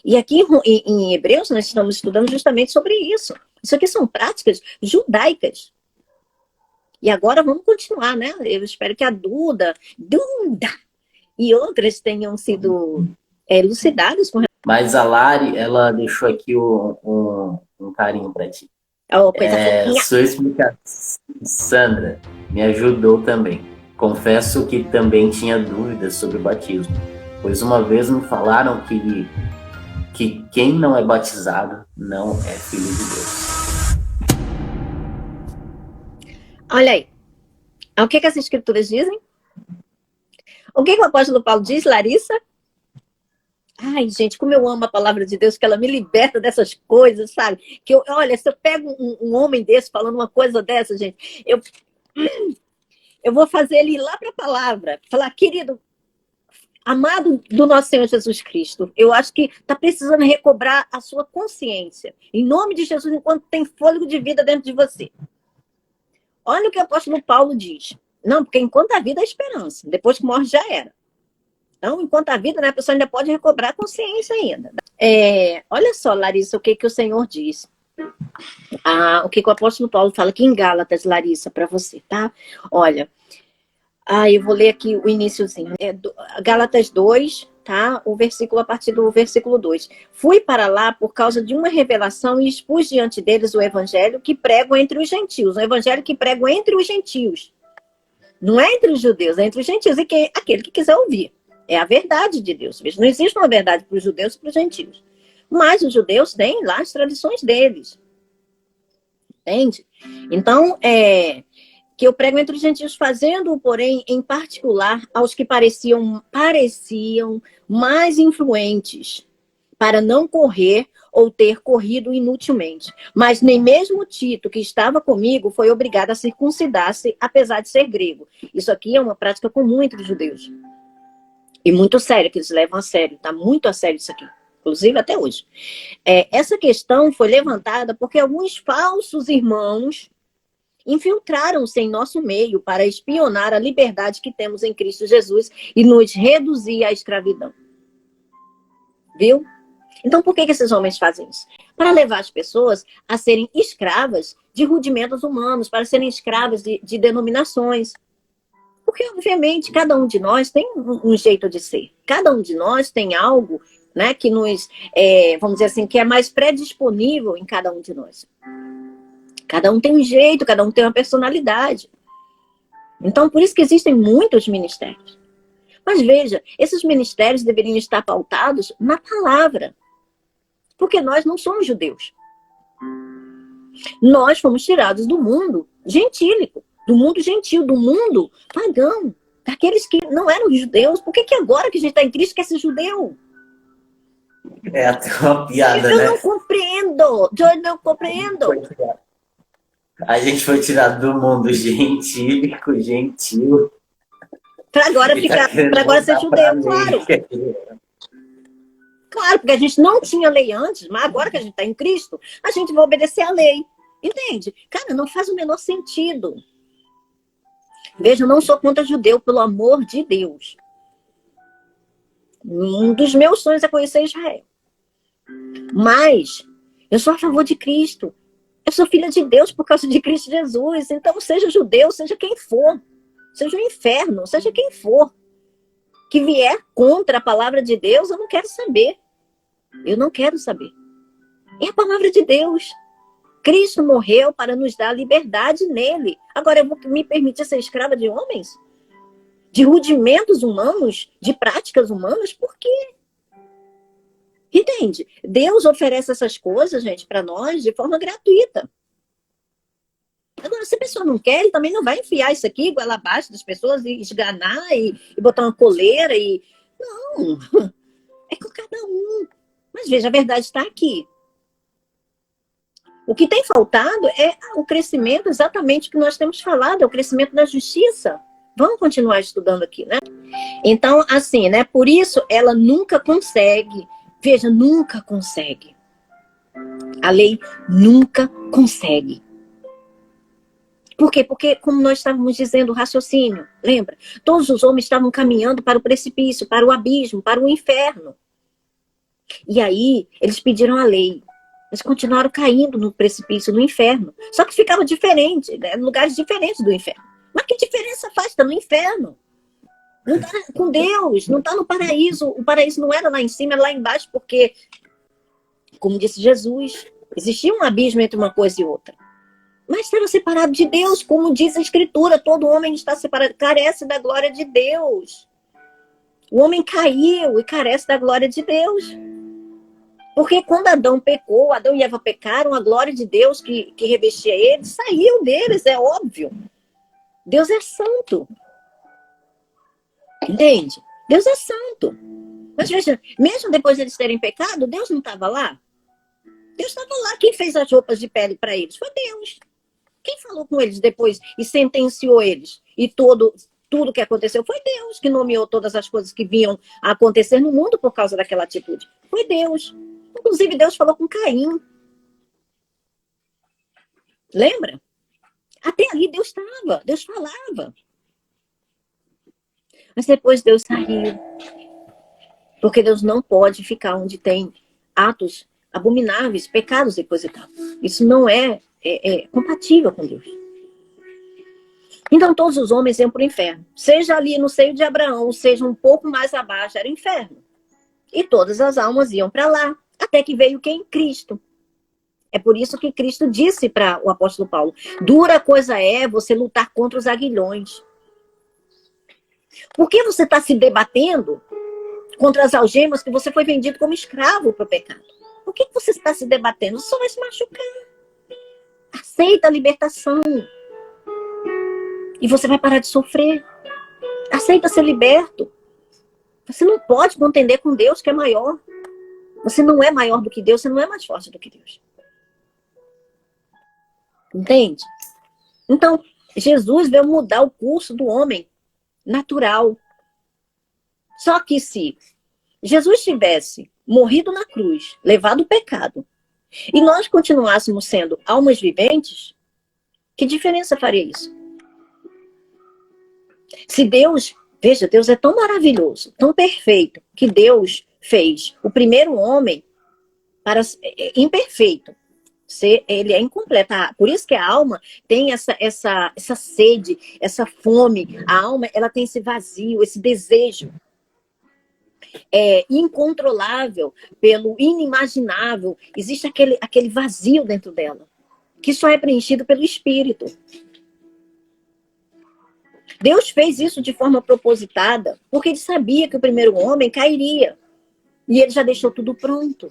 Speaker 2: E aqui em Hebreus nós estamos estudando justamente sobre isso. Isso aqui são práticas judaicas. E agora vamos continuar, né? Eu espero que a Duda e outras tenham sido elucidadas com.
Speaker 1: Mas a Lari, ela deixou aqui um carinho para ti.
Speaker 2: Oh, coisa fofinha.
Speaker 1: Sua explicação, Sandra, me ajudou também. Confesso que também tinha dúvidas sobre o batismo, pois uma vez me falaram que quem não é batizado não é filho de Deus.
Speaker 2: Olha aí. O que as escrituras dizem? O que o apóstolo Paulo diz, Larissa? Ai, gente, como eu amo a palavra de Deus, que ela me liberta dessas coisas, sabe? Olha, se eu pego um homem desse falando uma coisa dessa, gente, eu vou fazer ele ir lá para a palavra, falar, querido, amado do nosso Senhor Jesus Cristo, eu acho que está precisando recobrar a sua consciência, em nome de Jesus, enquanto tem fôlego de vida dentro de você. Olha o que o apóstolo Paulo diz. Não, porque enquanto a vida é esperança, depois que morre já era. Então, enquanto a vida, né, a pessoa ainda pode recobrar a consciência ainda. Olha só, Larissa, o que o Senhor diz. O que o apóstolo Paulo fala aqui em Gálatas, Larissa, para você, tá? Olha, eu vou ler aqui o iniciozinho. Gálatas 2, tá? O versículo, a partir do versículo 2. Fui para lá por causa de uma revelação e expus diante deles o evangelho que prego entre os gentios. O evangelho que prego entre os gentios. Não é entre os judeus, é entre os gentios. E aquele que quiser ouvir. É a verdade de Deus. Não existe uma verdade para os judeus e para os gentios. Mas os judeus têm lá as tradições deles. Entende? Então, que eu prego entre os gentios, fazendo-o, porém, em particular, aos que pareciam mais influentes, para não correr ou ter corrido inutilmente. Mas nem mesmo Tito, que estava comigo, foi obrigado a circuncidar-se, apesar de ser grego. Isso aqui é uma prática comum entre os judeus. E muito séria, que eles levam a sério. Está muito a sério isso aqui. Inclusive até hoje. Essa questão foi levantada porque alguns falsos irmãos infiltraram-se em nosso meio para espionar a liberdade que temos em Cristo Jesus e nos reduzir à escravidão. Viu? Então, por que esses homens fazem isso? Para levar as pessoas a serem escravas de rudimentos humanos, para serem escravas de denominações. Porque, obviamente, cada um de nós tem um jeito de ser. Cada um de nós tem algo, né, que nos, vamos dizer assim, que é mais predisponível em cada um de nós. Cada um tem um jeito, cada um tem uma personalidade. Então, por isso que existem muitos ministérios. Mas veja, esses ministérios deveriam estar pautados na palavra. Porque nós não somos judeus. Nós fomos tirados do mundo gentílico. Do mundo gentil, do mundo pagão, daqueles que não eram judeus. Por que agora que a gente está em Cristo quer ser judeu?
Speaker 1: É até uma piada, né?
Speaker 2: Eu não compreendo. Eu não compreendo.
Speaker 1: A gente foi tirado do mundo gentílico, gentil.
Speaker 2: Para agora ser judeu, claro. Claro, porque a gente não tinha lei antes, mas agora que a gente está em Cristo, a gente vai obedecer à lei. Entende? Cara, não faz o menor sentido. Veja, eu não sou contra judeu, pelo amor de Deus. Um dos meus sonhos é conhecer Israel. Mas eu sou a favor de Cristo. Eu sou filha de Deus por causa de Cristo Jesus. Então, seja judeu, seja quem for. Seja o inferno, seja quem for. Que vier contra a palavra de Deus, eu não quero saber. Eu não quero saber. É a palavra de Deus. Cristo morreu para nos dar liberdade nele. Agora eu vou me permitir ser escrava de homens? De rudimentos humanos? De práticas humanas? Por quê? Entende? Deus oferece essas coisas, gente, para nós de forma gratuita. Agora, se a pessoa não quer, ele também não vai enfiar isso aqui igual abaixo das pessoas e esganar e botar uma coleira e... Não, é com cada um. Mas veja, a verdade está aqui. O que tem faltado é o crescimento, exatamente o que nós temos falado, é o crescimento da justiça. Vamos continuar estudando aqui, né? Então, assim, né? Por isso, ela nunca consegue, veja, nunca consegue. A lei nunca consegue. Por quê? Porque, como nós estávamos dizendo, o raciocínio, lembra? Todos os homens estavam caminhando para o precipício, para o abismo, para o inferno. E aí, eles pediram a lei. Eles continuaram caindo no precipício, no inferno. Só que ficava diferente, né? Lugares diferentes do inferno. Mas que diferença faz? Está no inferno. Não está com Deus, não está no paraíso. O paraíso não era lá em cima, era lá embaixo, porque, como disse Jesus, existia um abismo entre uma coisa e outra. Mas estava separado de Deus, como diz a Escritura, todo homem está separado, carece da glória de Deus. O homem caiu e carece da glória de Deus. Porque quando Adão pecou, Adão e Eva pecaram, a glória de Deus que revestia eles saiu deles, é óbvio. Deus é santo. Entende? Deus é santo. Mas veja, mesmo depois de eles terem pecado, Deus não estava lá? Deus estava lá. Quem fez as roupas de pele para eles? Foi Deus. Quem falou com eles depois e sentenciou eles? E tudo que aconteceu foi Deus que nomeou todas as coisas que vinham a acontecer no mundo por causa daquela atitude. Foi Deus. Inclusive, Deus falou com Caim. Lembra? Até ali Deus estava, Deus falava. Mas depois Deus saiu. Porque Deus não pode ficar onde tem atos abomináveis, pecados e coisa e tal. Isso não é compatível com Deus. Então todos os homens iam para o inferno. Seja ali no seio de Abraão, seja um pouco mais abaixo, era inferno. E todas as almas iam para lá. Até que veio quem? Cristo. É por isso que Cristo disse para o apóstolo Paulo: dura coisa é você lutar contra os aguilhões. Por que você está se debatendo contra as algemas que você foi vendido como escravo para o pecado? Por que você está se debatendo? Você só vai se machucar. Aceita a libertação. E você vai parar de sofrer. Aceita ser liberto. Você não pode contender com Deus, que é maior. Você não é maior do que Deus, você não é mais forte do que Deus. Entende? Então, Jesus veio mudar o curso do homem natural. Só que se Jesus tivesse morrido na cruz, levado o pecado, e nós continuássemos sendo almas viventes, que diferença faria isso? Se Deus, veja, Deus é tão maravilhoso, tão perfeito, que Deus fez o primeiro homem para imperfeito. Ele é incompleto. Por isso que a alma tem essa sede, essa fome. A alma, ela tem esse vazio, esse desejo incontrolável pelo inimaginável. Existe aquele vazio dentro dela, que só é preenchido pelo Espírito. Deus fez isso de forma propositada, porque ele sabia que o primeiro homem cairia. E ele já deixou tudo pronto.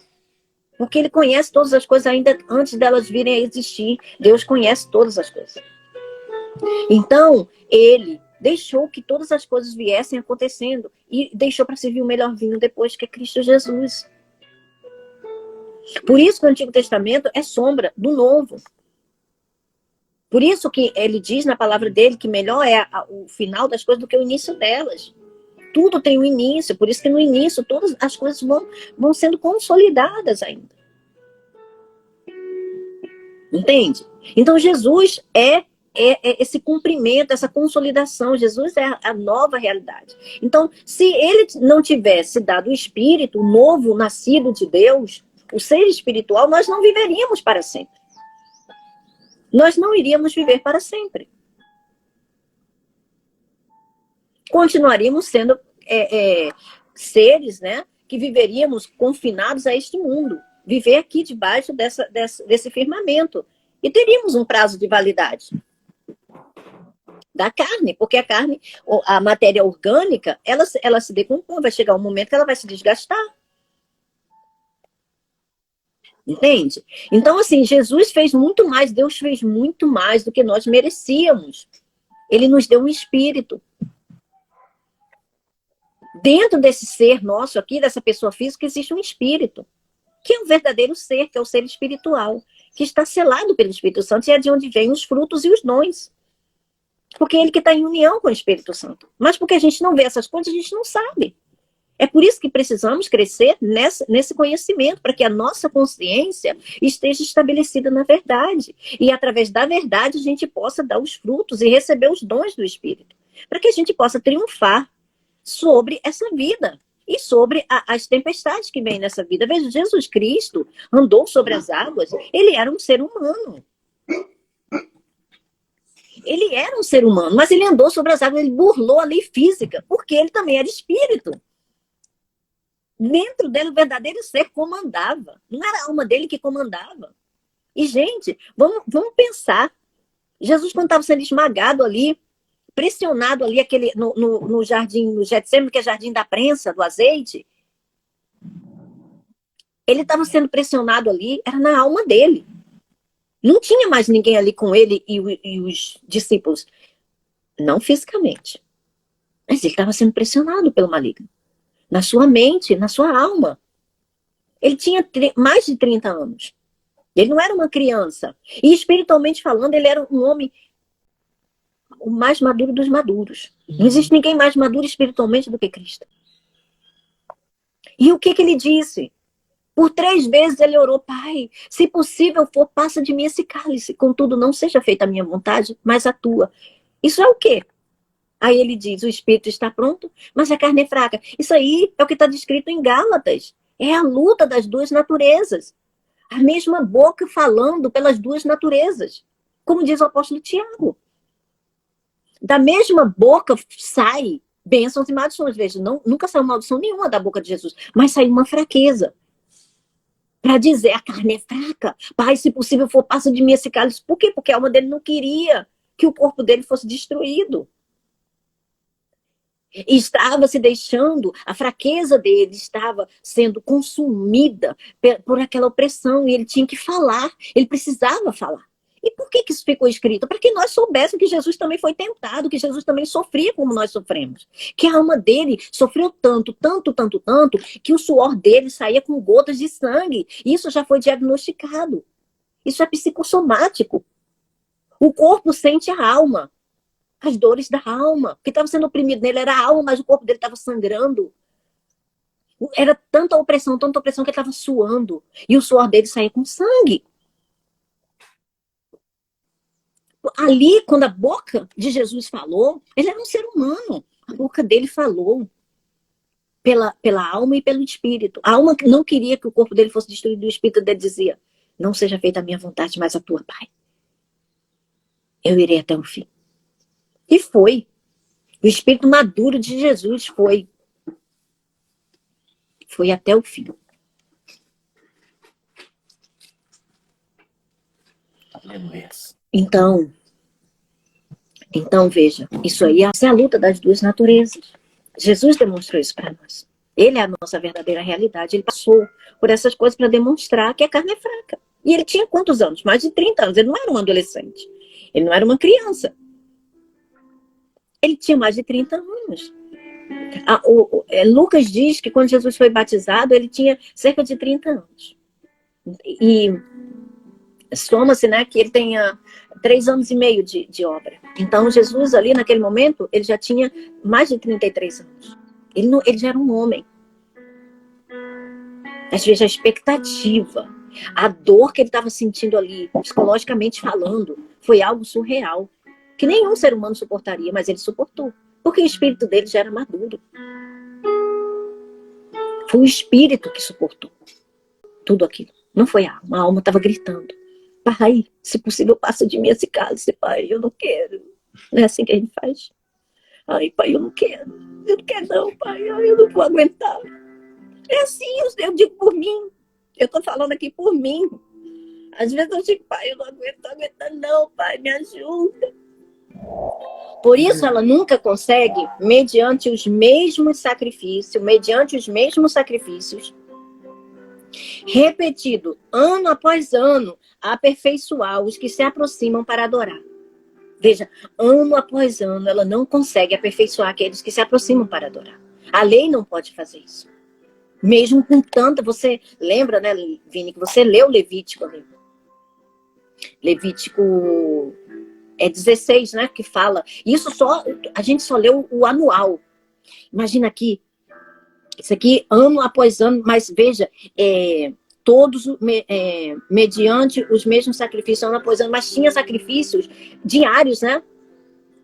Speaker 2: Porque ele conhece todas as coisas ainda antes delas virem a existir. Deus conhece todas as coisas. Então, ele deixou que todas as coisas viessem acontecendo. E deixou para servir o melhor vinho depois, que é Cristo Jesus. Por isso que o Antigo Testamento é sombra do Novo. Por isso que ele diz na palavra dele que melhor é o final das coisas do que o início delas. Tudo tem um início, por isso que no início todas as coisas vão sendo consolidadas ainda. Entende? Então Jesus é esse cumprimento, essa consolidação. Jesus é a nova realidade. Então, se ele não tivesse dado o Espírito, o novo nascido de Deus, o ser espiritual, nós não viveríamos para sempre. Nós não iríamos viver para sempre. Continuaríamos sendo seres, né, que viveríamos confinados a este mundo. Viver aqui debaixo desse firmamento. E teríamos um prazo de validade da carne, porque a carne, a matéria orgânica, ela se decompõe, vai chegar um momento que ela vai se desgastar. Entende? Então, assim, Jesus fez muito mais, Deus fez muito mais do que nós merecíamos. Ele nos deu um espírito. Dentro desse ser nosso aqui, dessa pessoa física, existe um espírito, que é um verdadeiro ser, que é o ser espiritual, que está selado pelo Espírito Santo, e é de onde vêm os frutos e os dons. Porque é ele que está em união com o Espírito Santo. Mas porque a gente não vê essas coisas, a gente não sabe. É por isso que precisamos crescer nesse conhecimento, para que a nossa consciência esteja estabelecida na verdade. E através da verdade a gente possa dar os frutos e receber os dons do Espírito. Para que a gente possa triunfar sobre essa vida e sobre as tempestades que vêm nessa vida. Veja, Jesus Cristo andou sobre as águas, ele era um ser humano. Ele era um ser humano, mas ele andou sobre as águas, ele burlou a lei física, porque ele também era espírito. Dentro dele, o verdadeiro ser comandava. Não era a alma dele que comandava. E, gente, vamos pensar. Jesus, quando estava sendo esmagado ali, pressionado ali no jardim, no Getsemane, que é jardim da prensa, do azeite, ele estava sendo pressionado ali, era na alma dele. Não tinha mais ninguém ali com ele e os discípulos. Não fisicamente. Mas ele estava sendo pressionado pelo maligno. Na sua mente, na sua alma. Ele tinha mais de 30 anos. Ele não era uma criança. E espiritualmente falando, ele era um homem o mais maduro dos maduros. Não existe ninguém mais maduro espiritualmente do que Cristo. E o que ele disse? Por 3 vezes ele orou: Pai, se possível for, passa de mim esse cálice. Contudo, não seja feita a minha vontade, mas a tua. Isso é o quê? Aí ele diz: o espírito está pronto, mas a carne é fraca. Isso aí é o que está descrito em Gálatas. É a luta das duas naturezas. A mesma boca falando pelas duas naturezas. Como diz o apóstolo Tiago. Da mesma boca sai bênçãos e maldições. Veja, nunca saiu maldição nenhuma da boca de Jesus, mas saiu uma fraqueza. Para dizer: a carne é fraca. Pai, se possível for, passa de mim esse cálice. Por quê? Porque a alma dele não queria que o corpo dele fosse destruído. E estava se deixando, a fraqueza dele estava sendo consumida por aquela opressão, e ele tinha que falar, ele precisava falar. E por que isso ficou escrito? Para que nós soubéssemos que Jesus também foi tentado, que Jesus também sofria como nós sofremos. Que a alma dele sofreu tanto, tanto, tanto, tanto, que o suor dele saía com gotas de sangue. Isso já foi diagnosticado. Isso é psicossomático. O corpo sente a alma. As dores da alma. O que estava sendo oprimido nele era a alma, mas o corpo dele estava sangrando. Era tanta opressão que ele estava suando. E o suor dele saía com sangue. Ali, quando a boca de Jesus falou, ele era um ser humano. A boca dele falou pela alma e pelo espírito. A alma não queria que o corpo dele fosse destruído. O espírito dele dizia: não seja feita a minha vontade, mas a tua, Pai. Eu irei até o fim. E foi. O espírito maduro de Jesus foi. Foi até o fim.
Speaker 1: Aleluia.
Speaker 2: Então veja, isso aí é a luta das duas naturezas. Jesus demonstrou isso para nós. Ele é a nossa verdadeira realidade. Ele passou por essas coisas para demonstrar que a carne é fraca. E ele tinha quantos anos? Mais de 30 anos. Ele não era um adolescente. Ele não era uma criança. Ele tinha mais de 30 anos. Lucas diz que quando Jesus foi batizado, ele tinha cerca de 30 anos. E soma-se, né, que ele tenha 3 anos e meio de obra. Então, Jesus ali, naquele momento, ele já tinha mais de 33 anos. Ele já era um homem. Às vezes a expectativa, a dor que ele estava sentindo ali, psicologicamente falando, foi algo surreal. Que nenhum ser humano suportaria, mas ele suportou. Porque o espírito dele já era maduro. Foi o espírito que suportou tudo aquilo. Não foi a alma. A alma estava gritando: Pai, se possível, passa de mim esse cálice, Pai. Eu não quero. Não é assim que a gente faz? Ai, Pai, eu não quero. Eu não quero não, Pai. Ai, eu não vou aguentar. É assim, eu digo por mim. Eu estou falando aqui por mim. Às vezes eu digo: Pai, eu não aguento não, Pai, me ajuda. Por isso ela nunca consegue, mediante os mesmos sacrifícios, repetido ano após ano, a aperfeiçoar os que se aproximam para adorar. Veja, ano após ano, ela não consegue aperfeiçoar aqueles que se aproximam para adorar. A lei não pode fazer isso. Mesmo com tanta, você lembra, né, Vini, que você leu Levítico ali. Levítico 16, né, que fala. Isso só, a gente só leu o anual. Imagina aqui, isso aqui ano após ano, mas veja, todos mediante os mesmos sacrifícios ano após ano, mas tinha sacrifícios diários, né?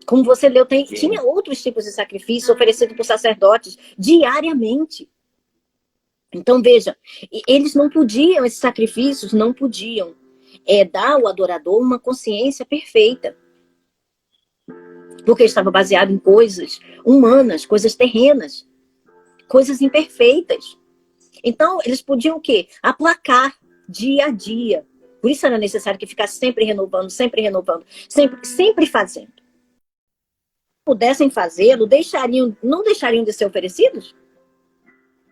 Speaker 2: Como você leu, tinha outros tipos de sacrifícios oferecidos por sacerdotes diariamente. Então, veja, eles não podiam, esses sacrifícios não podiam dar ao adorador uma consciência perfeita. Porque estava baseado em coisas humanas, coisas terrenas, coisas imperfeitas. Então, eles podiam o quê? Aplacar dia a dia. Por isso era necessário que ficasse sempre renovando, sempre fazendo. Se pudessem fazê-lo, não deixariam de ser oferecidos?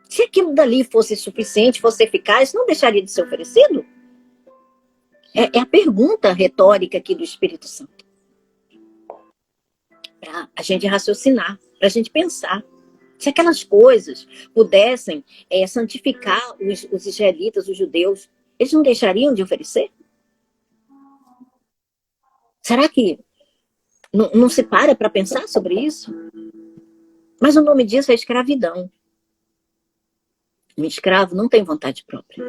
Speaker 2: Se aquilo dali fosse suficiente, fosse eficaz, não deixaria de ser oferecido? É a pergunta retórica aqui do Espírito Santo. Para a gente raciocinar, para a gente pensar. Se aquelas coisas pudessem santificar os israelitas, os judeus, eles não deixariam de oferecer? Será que não se para pensar sobre isso? Mas o nome disso é escravidão. Um escravo não tem vontade própria.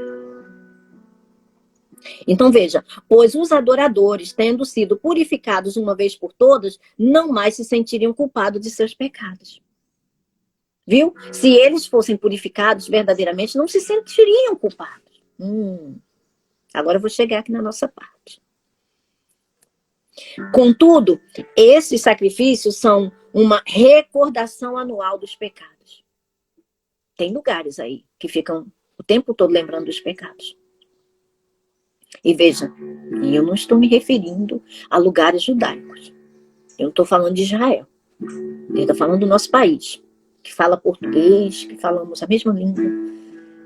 Speaker 2: Então veja, pois os adoradores, tendo sido purificados uma vez por todas, não mais se sentiriam culpados de seus pecados. Viu? Se eles fossem purificados verdadeiramente, não se sentiriam culpados. Agora eu vou chegar aqui na nossa parte. Contudo, esses sacrifícios são uma recordação anual dos pecados. Tem lugares aí que ficam o tempo todo lembrando dos pecados. E veja, eu não estou me referindo a lugares judaicos. Eu não estou falando de Israel. Eu estou falando do nosso país, que fala português, que falamos a mesma língua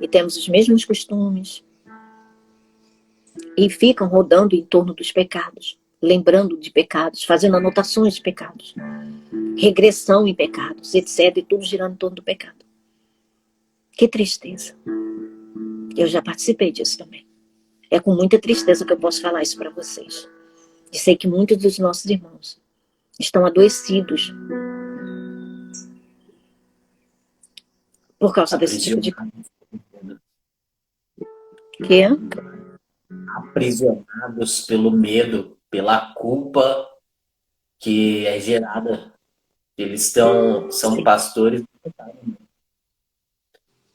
Speaker 2: e temos os mesmos costumes. E ficam rodando em torno dos pecados, lembrando de pecados, fazendo anotações de pecados, regressão em pecados, etc. E tudo girando em torno do pecado. Que tristeza. Eu já participei disso também. É com muita tristeza que eu posso falar isso para vocês. E sei que muitos dos nossos irmãos estão adoecidos por causa desse tipo de coisa. Que?
Speaker 1: Aprisionados pelo medo, pela culpa que é gerada. Eles são
Speaker 2: Sim.
Speaker 1: pastores.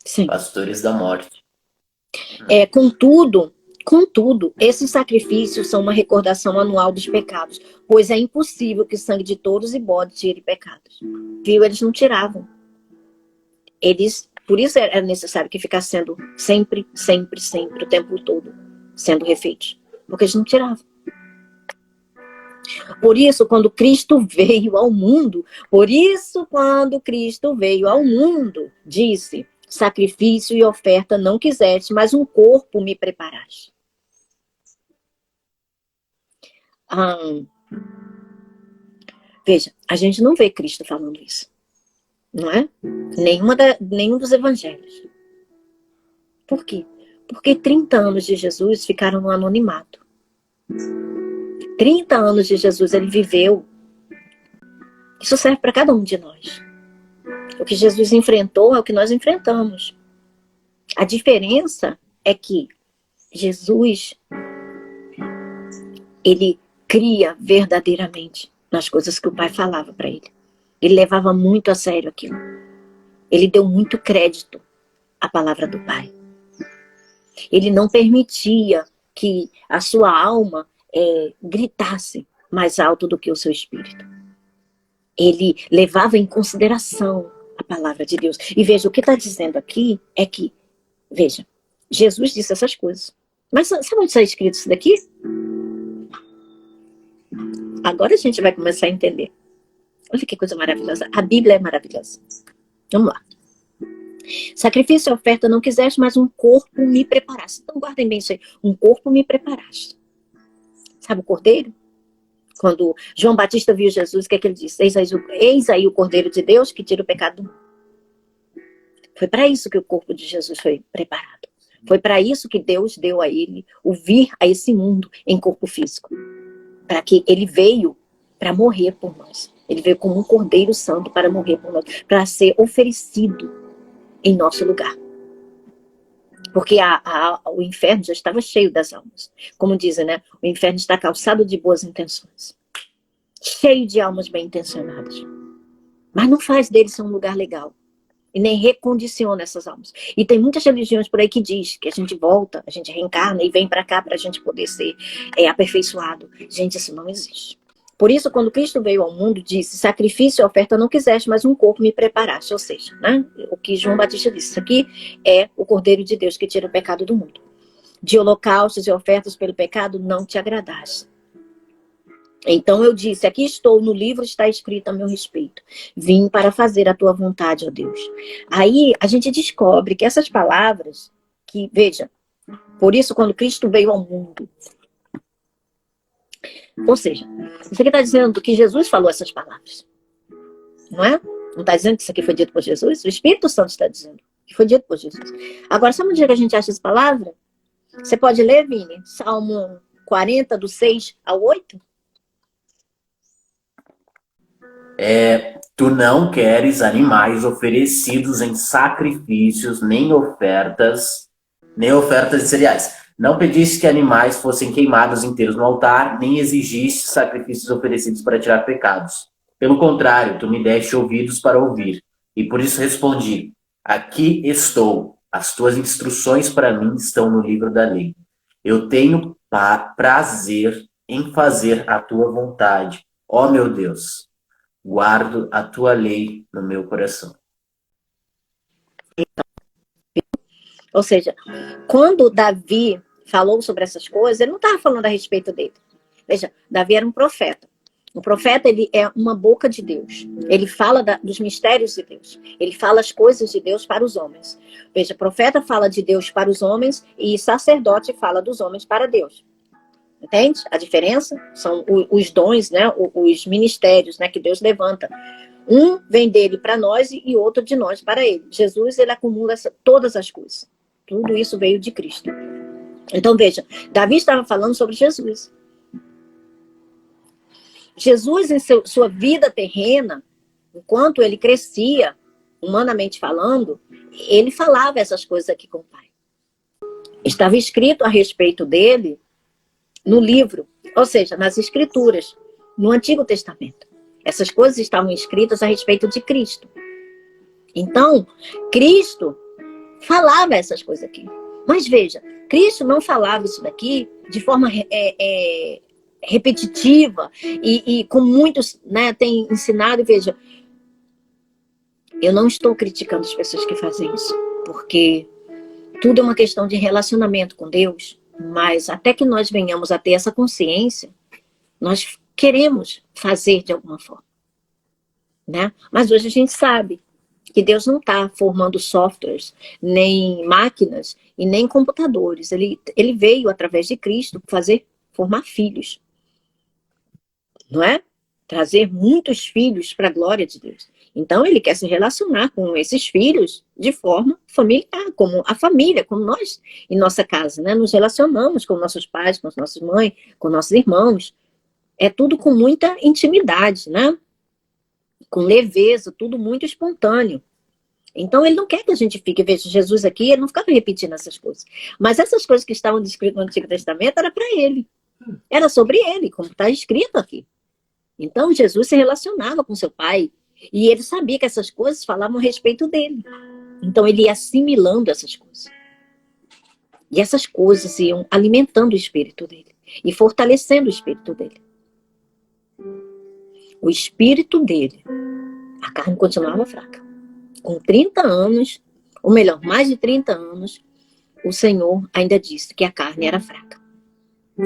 Speaker 2: Sim.
Speaker 1: Pastores da morte.
Speaker 2: Contudo, esses sacrifícios são uma recordação anual dos pecados, pois é impossível que o sangue de touros e bodes tire pecados. Viu? Eles não tiravam. Por isso era necessário que ficasse sendo sempre, o tempo todo, sendo refeitos. Porque eles não tiravam. Por isso, quando Cristo veio ao mundo, disse: sacrifício e oferta não quiseste, mas um corpo me preparaste. Veja, a gente não vê Cristo falando isso. Não é? Nenhum dos evangelhos. Por quê? Porque 30 anos de Jesus ficaram no anonimato. 30 anos de Jesus ele viveu. Isso serve para cada um de nós. O que Jesus enfrentou é o que nós enfrentamos. A diferença é que Jesus, ele cria verdadeiramente nas coisas que o Pai falava para ele. Ele levava muito a sério aquilo. Ele deu muito crédito à palavra do Pai. Ele não permitia que a sua alma gritasse mais alto do que o seu espírito. Ele levava em consideração a palavra de Deus. E veja, o que está dizendo aqui é que, veja, Jesus disse essas coisas. Mas sabe onde está escrito isso daqui? Agora a gente vai começar a entender. Olha que coisa maravilhosa. A Bíblia é maravilhosa. Vamos lá. Sacrifício e oferta não quiseste, mas um corpo me preparaste. Então guardem bem isso aí. Um corpo me preparaste. Sabe o cordeiro? Quando João Batista viu Jesus, o que é que ele disse? Eis aí o Cordeiro de Deus que tira o pecado do mundo. Foi para isso que o corpo de Jesus foi preparado. Foi para isso que Deus deu a ele o vir a esse mundo em corpo físico. Para que ele veio para morrer por nós. Ele veio como um Cordeiro Santo para morrer por nós. Para ser oferecido em nosso lugar. Porque o inferno já estava cheio das almas. Como dizem, né? O inferno está calçado de boas intenções. Cheio de almas bem intencionadas. Mas não faz deles um lugar legal. E nem recondiciona essas almas. E tem muitas religiões por aí que diz que a gente volta, a gente reencarna e vem para cá para a gente poder ser aperfeiçoado. Gente, isso não existe. Por isso, quando Cristo veio ao mundo, disse: sacrifício e oferta não quiseste, mas um corpo me preparaste. Ou seja, né, o que João Batista disse, isso aqui é o Cordeiro de Deus que tira o pecado do mundo. De holocaustos e ofertas pelo pecado não te agradaste. Então eu disse: aqui estou, no livro está escrito a meu respeito. Vim para fazer a tua vontade, ó Deus. Aí a gente descobre que essas palavras, que, veja, por isso quando Cristo veio ao mundo, ou seja, isso aqui está dizendo que Jesus falou essas palavras. Não é? Não está dizendo que isso aqui foi dito por Jesus? O Espírito Santo está dizendo que foi dito por Jesus. Agora, sabe onde é que a gente acha essa palavra? Você pode ler, Vini? Salmo 40, do 6 ao 8?
Speaker 1: Tu não queres animais oferecidos em sacrifícios, nem ofertas de cereais. Não pediste que animais fossem queimados inteiros no altar, nem exigiste sacrifícios oferecidos para tirar pecados. Pelo contrário, tu me deste ouvidos para ouvir. E por isso respondi: aqui estou. As tuas instruções para mim estão no livro da lei. Eu tenho prazer em fazer a tua vontade. Ó meu Deus, guardo a tua lei no meu coração.
Speaker 2: Ou seja, quando Davi falou sobre essas coisas, ele não estava falando a respeito dele. Veja, Davi era um profeta. O profeta, ele é uma boca de Deus. Ele fala dos mistérios de Deus. Ele fala as coisas de Deus para os homens. Veja, profeta fala de Deus para os homens e sacerdote fala dos homens para Deus. Entende? A diferença são os dons, né? Os ministérios, né? Que Deus levanta. Um vem dele para nós e outro de nós para ele. Jesus, ele acumula todas as coisas. Tudo isso veio de Cristo. Então, veja, Davi estava falando sobre Jesus. Jesus, em sua vida terrena, enquanto ele crescia, humanamente falando, ele falava essas coisas aqui com o Pai. Estava escrito a respeito dele no livro, ou seja, nas Escrituras, no Antigo Testamento. Essas coisas estavam escritas a respeito de Cristo. Então, Cristo falava essas coisas aqui. Mas veja, Cristo não falava isso daqui de forma repetitiva e como muitos, né, têm ensinado. E veja, eu não estou criticando as pessoas que fazem isso, porque tudo é uma questão de relacionamento com Deus, mas até que nós venhamos a ter essa consciência, nós queremos fazer de alguma forma, né? Mas hoje a gente sabe que Deus não está formando softwares, nem máquinas e nem computadores. Ele veio, através de Cristo, formar filhos. Não é? Trazer muitos filhos para a glória de Deus. Então, ele quer se relacionar com esses filhos de forma familiar, como a família, como nós, em nossa casa, né? Nos relacionamos com nossos pais, com as nossas mães, com nossos irmãos. É tudo com muita intimidade, né? Com leveza, tudo muito espontâneo. Então, ele não quer que a gente fique, veja, Jesus aqui, ele não ficava repetindo essas coisas. Mas essas coisas que estavam descritas no Antigo Testamento, era para ele. Era sobre ele, como está escrito aqui. Então, Jesus se relacionava com seu pai, e ele sabia que essas coisas falavam a respeito dele. Então, ele ia assimilando essas coisas. E essas coisas iam alimentando o espírito dele, e fortalecendo o espírito dele. O espírito dele, a carne continuava fraca. Com 30 anos, ou melhor, mais de 30 anos, o Senhor ainda disse que a carne era fraca.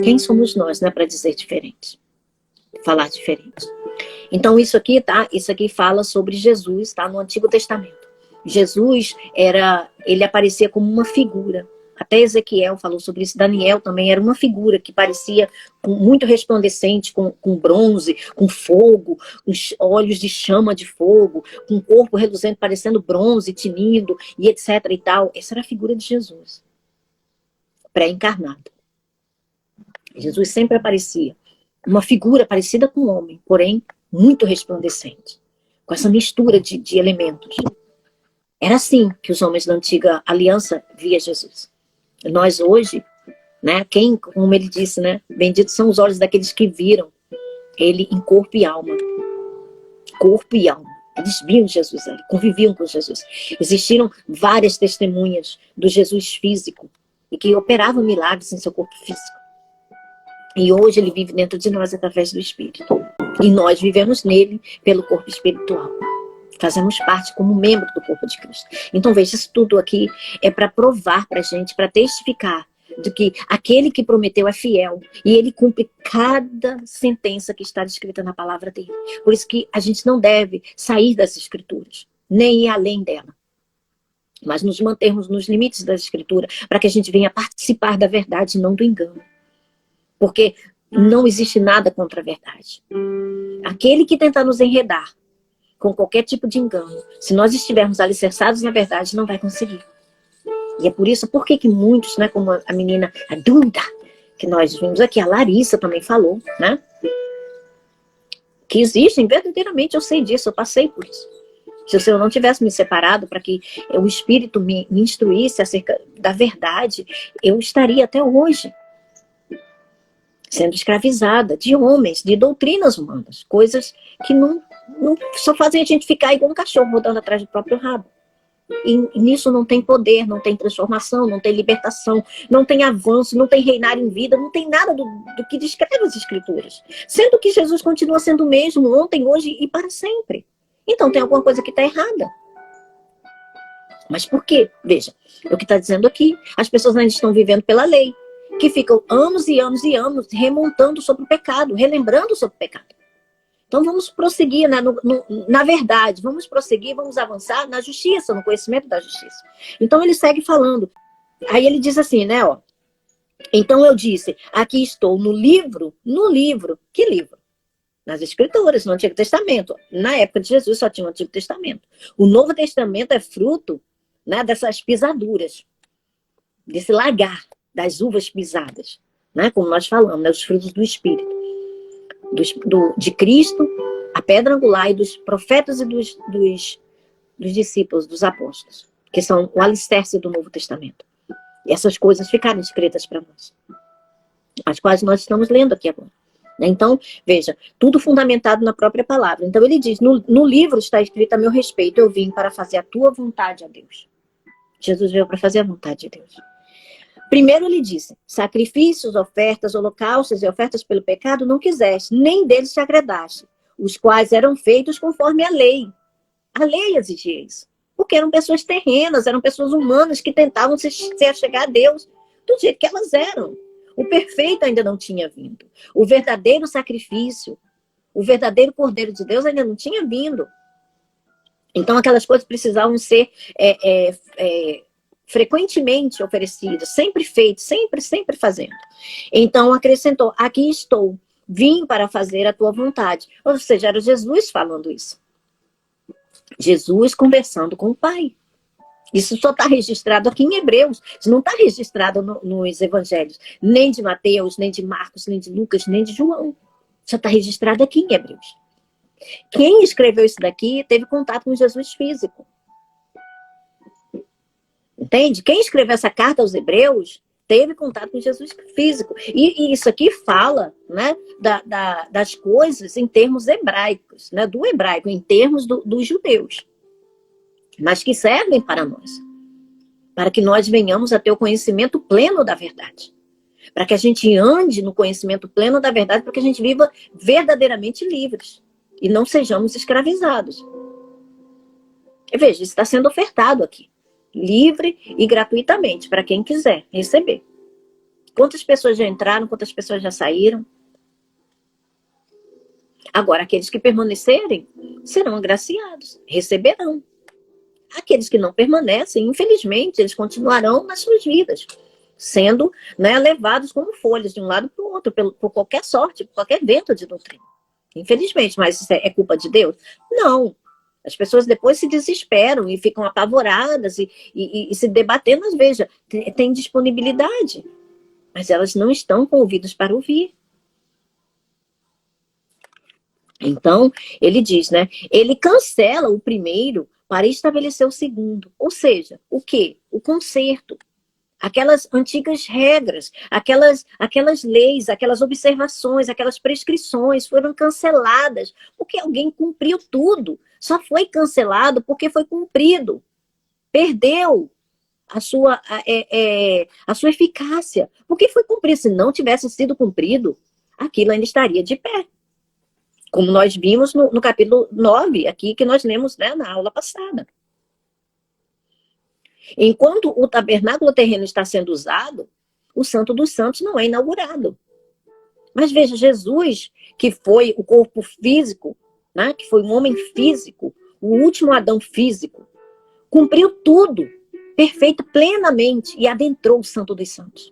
Speaker 2: Quem somos nós, né, para dizer diferente? Falar diferente. Então, isso aqui, tá? Isso aqui fala sobre Jesus, tá? No Antigo Testamento. Jesus ele aparecia como uma figura. Até Ezequiel falou sobre isso. Daniel também era uma figura que parecia muito resplandecente, com bronze, com fogo, com olhos de chama de fogo, com um corpo reluzente, parecendo bronze, tinindo, e etc. e tal. Essa era a figura de Jesus, pré-encarnado. Jesus sempre aparecia uma figura parecida com um homem, porém muito resplandecente, com essa mistura de elementos. Era assim que os homens da antiga aliança via Jesus. Nós hoje, né, como ele disse, né, benditos são os olhos daqueles que viram ele em corpo e alma. Corpo e alma. Eles viam Jesus ali, conviviam com Jesus. Existiram várias testemunhas do Jesus físico e que operavam milagres em seu corpo físico. E hoje ele vive dentro de nós através do Espírito. E nós vivemos nele pelo corpo espiritual. Fazemos parte como membro do corpo de Cristo. Então veja, isso tudo aqui é para provar para a gente, para testificar de que aquele que prometeu é fiel. E ele cumpre cada sentença que está descrita na palavra dele. Por isso que a gente não deve sair das escrituras, nem ir além dela. Mas nos mantermos nos limites da escritura, para que a gente venha participar da verdade e não do engano. Porque não existe nada contra a verdade. Aquele que tentar nos enredar com qualquer tipo de engano, se nós estivermos alicerçados na verdade, não vai conseguir. E é por isso, por que muitos, né, como a menina, a Duda, que nós vimos aqui, a Larissa também falou, né, que existem, verdadeiramente eu sei disso, eu passei por isso. Se o Senhor não tivesse me separado para que o Espírito me instruísse acerca da verdade, eu estaria até hoje sendo escravizada de homens, de doutrinas humanas, coisas que não só fazem a gente ficar igual um cachorro rodando atrás do próprio rabo. E nisso não tem poder, não tem transformação, não tem libertação, não tem avanço, não tem reinar em vida, não tem nada do que descreve as Escrituras. Sendo que Jesus continua sendo o mesmo ontem, hoje e para sempre. Então tem alguma coisa que está errada. Mas por quê? Veja, o que está dizendo aqui, as pessoas ainda estão vivendo pela lei, que ficam anos e anos e anos remontando sobre o pecado, relembrando sobre o pecado. Então vamos prosseguir, né, na verdade, vamos prosseguir, vamos avançar na justiça, no conhecimento da justiça. Então ele segue falando. Aí ele diz assim, né, ó. Então eu disse, aqui estou no livro, que livro? Nas Escrituras, no Antigo Testamento. Na época de Jesus só tinha o Antigo Testamento. O Novo Testamento é fruto, né, dessas pisaduras, desse lagar das uvas pisadas, né, como nós falamos, né, os frutos do Espírito. De Cristo, a pedra angular, e dos profetas e dos discípulos, dos apóstolos, que são o alicerce do Novo Testamento. E essas coisas ficaram escritas para nós, as quais nós estamos lendo aqui agora. Então, veja, tudo fundamentado na própria palavra. Então ele diz, no livro está escrito a meu respeito, eu vim para fazer a tua vontade, a Deus. Jesus veio para fazer a vontade de Deus. Primeiro ele disse, sacrifícios, ofertas, holocaustos e ofertas pelo pecado não quiseste, nem deles te agradaste, os quais eram feitos conforme a lei. A lei exigia isso. Porque eram pessoas terrenas, eram pessoas humanas que tentavam se achegar a Deus do jeito que elas eram. O perfeito ainda não tinha vindo. O verdadeiro sacrifício, o verdadeiro Cordeiro de Deus ainda não tinha vindo. Então aquelas coisas precisavam ser frequentemente oferecidas, sempre feitas, sempre fazendo. Então acrescentou, aqui estou, vim para fazer a tua vontade. Ou seja, era Jesus falando isso. Jesus conversando com o Pai. Isso só está registrado aqui em Hebreus. Isso não está registrado nos evangelhos. Nem de Mateus, nem de Marcos, nem de Lucas, nem de João. Só está registrado aqui em Hebreus. Quem escreveu isso daqui teve contato com Jesus físico. Entende? Quem escreveu essa carta aos Hebreus teve contato com Jesus físico. E isso aqui fala, né, das coisas em termos hebraicos, né, do hebraico, em termos dos judeus. Mas que servem para nós. Para que nós venhamos a ter o conhecimento pleno da verdade. Para que a gente ande no conhecimento pleno da verdade, para que a gente viva verdadeiramente livres. E não sejamos escravizados. E veja, isso está sendo ofertado aqui. Livre e gratuitamente, para quem quiser receber. Quantas pessoas já entraram, quantas pessoas já saíram? Agora, aqueles que permanecerem serão agraciados, receberão. Aqueles que não permanecem, infelizmente, eles continuarão nas suas vidas, sendo, né, levados como folhas de um lado para o outro, por qualquer sorte, por qualquer vento de doutrina. Infelizmente, mas isso é culpa de Deus? Não. As pessoas depois se desesperam e ficam apavoradas e se debatendo. Mas veja, tem disponibilidade, mas elas não estão com ouvidos para ouvir. Então, ele diz, né? Ele cancela o primeiro para estabelecer o segundo. Ou seja, o quê? O conserto. Aquelas antigas regras, aquelas leis, aquelas observações, aquelas prescrições foram canceladas porque alguém cumpriu tudo. Só foi cancelado porque foi cumprido. Perdeu a sua eficácia. Porque foi cumprido. Se não tivesse sido cumprido, aquilo ainda estaria de pé. Como nós vimos no capítulo 9, aqui que nós lemos, né, na aula passada. Enquanto o tabernáculo terreno está sendo usado, o Santo dos Santos não é inaugurado. Mas veja, Jesus, que foi o corpo físico, né, que foi um homem físico, o último Adão físico, cumpriu tudo, perfeito, plenamente, e adentrou o Santo dos Santos.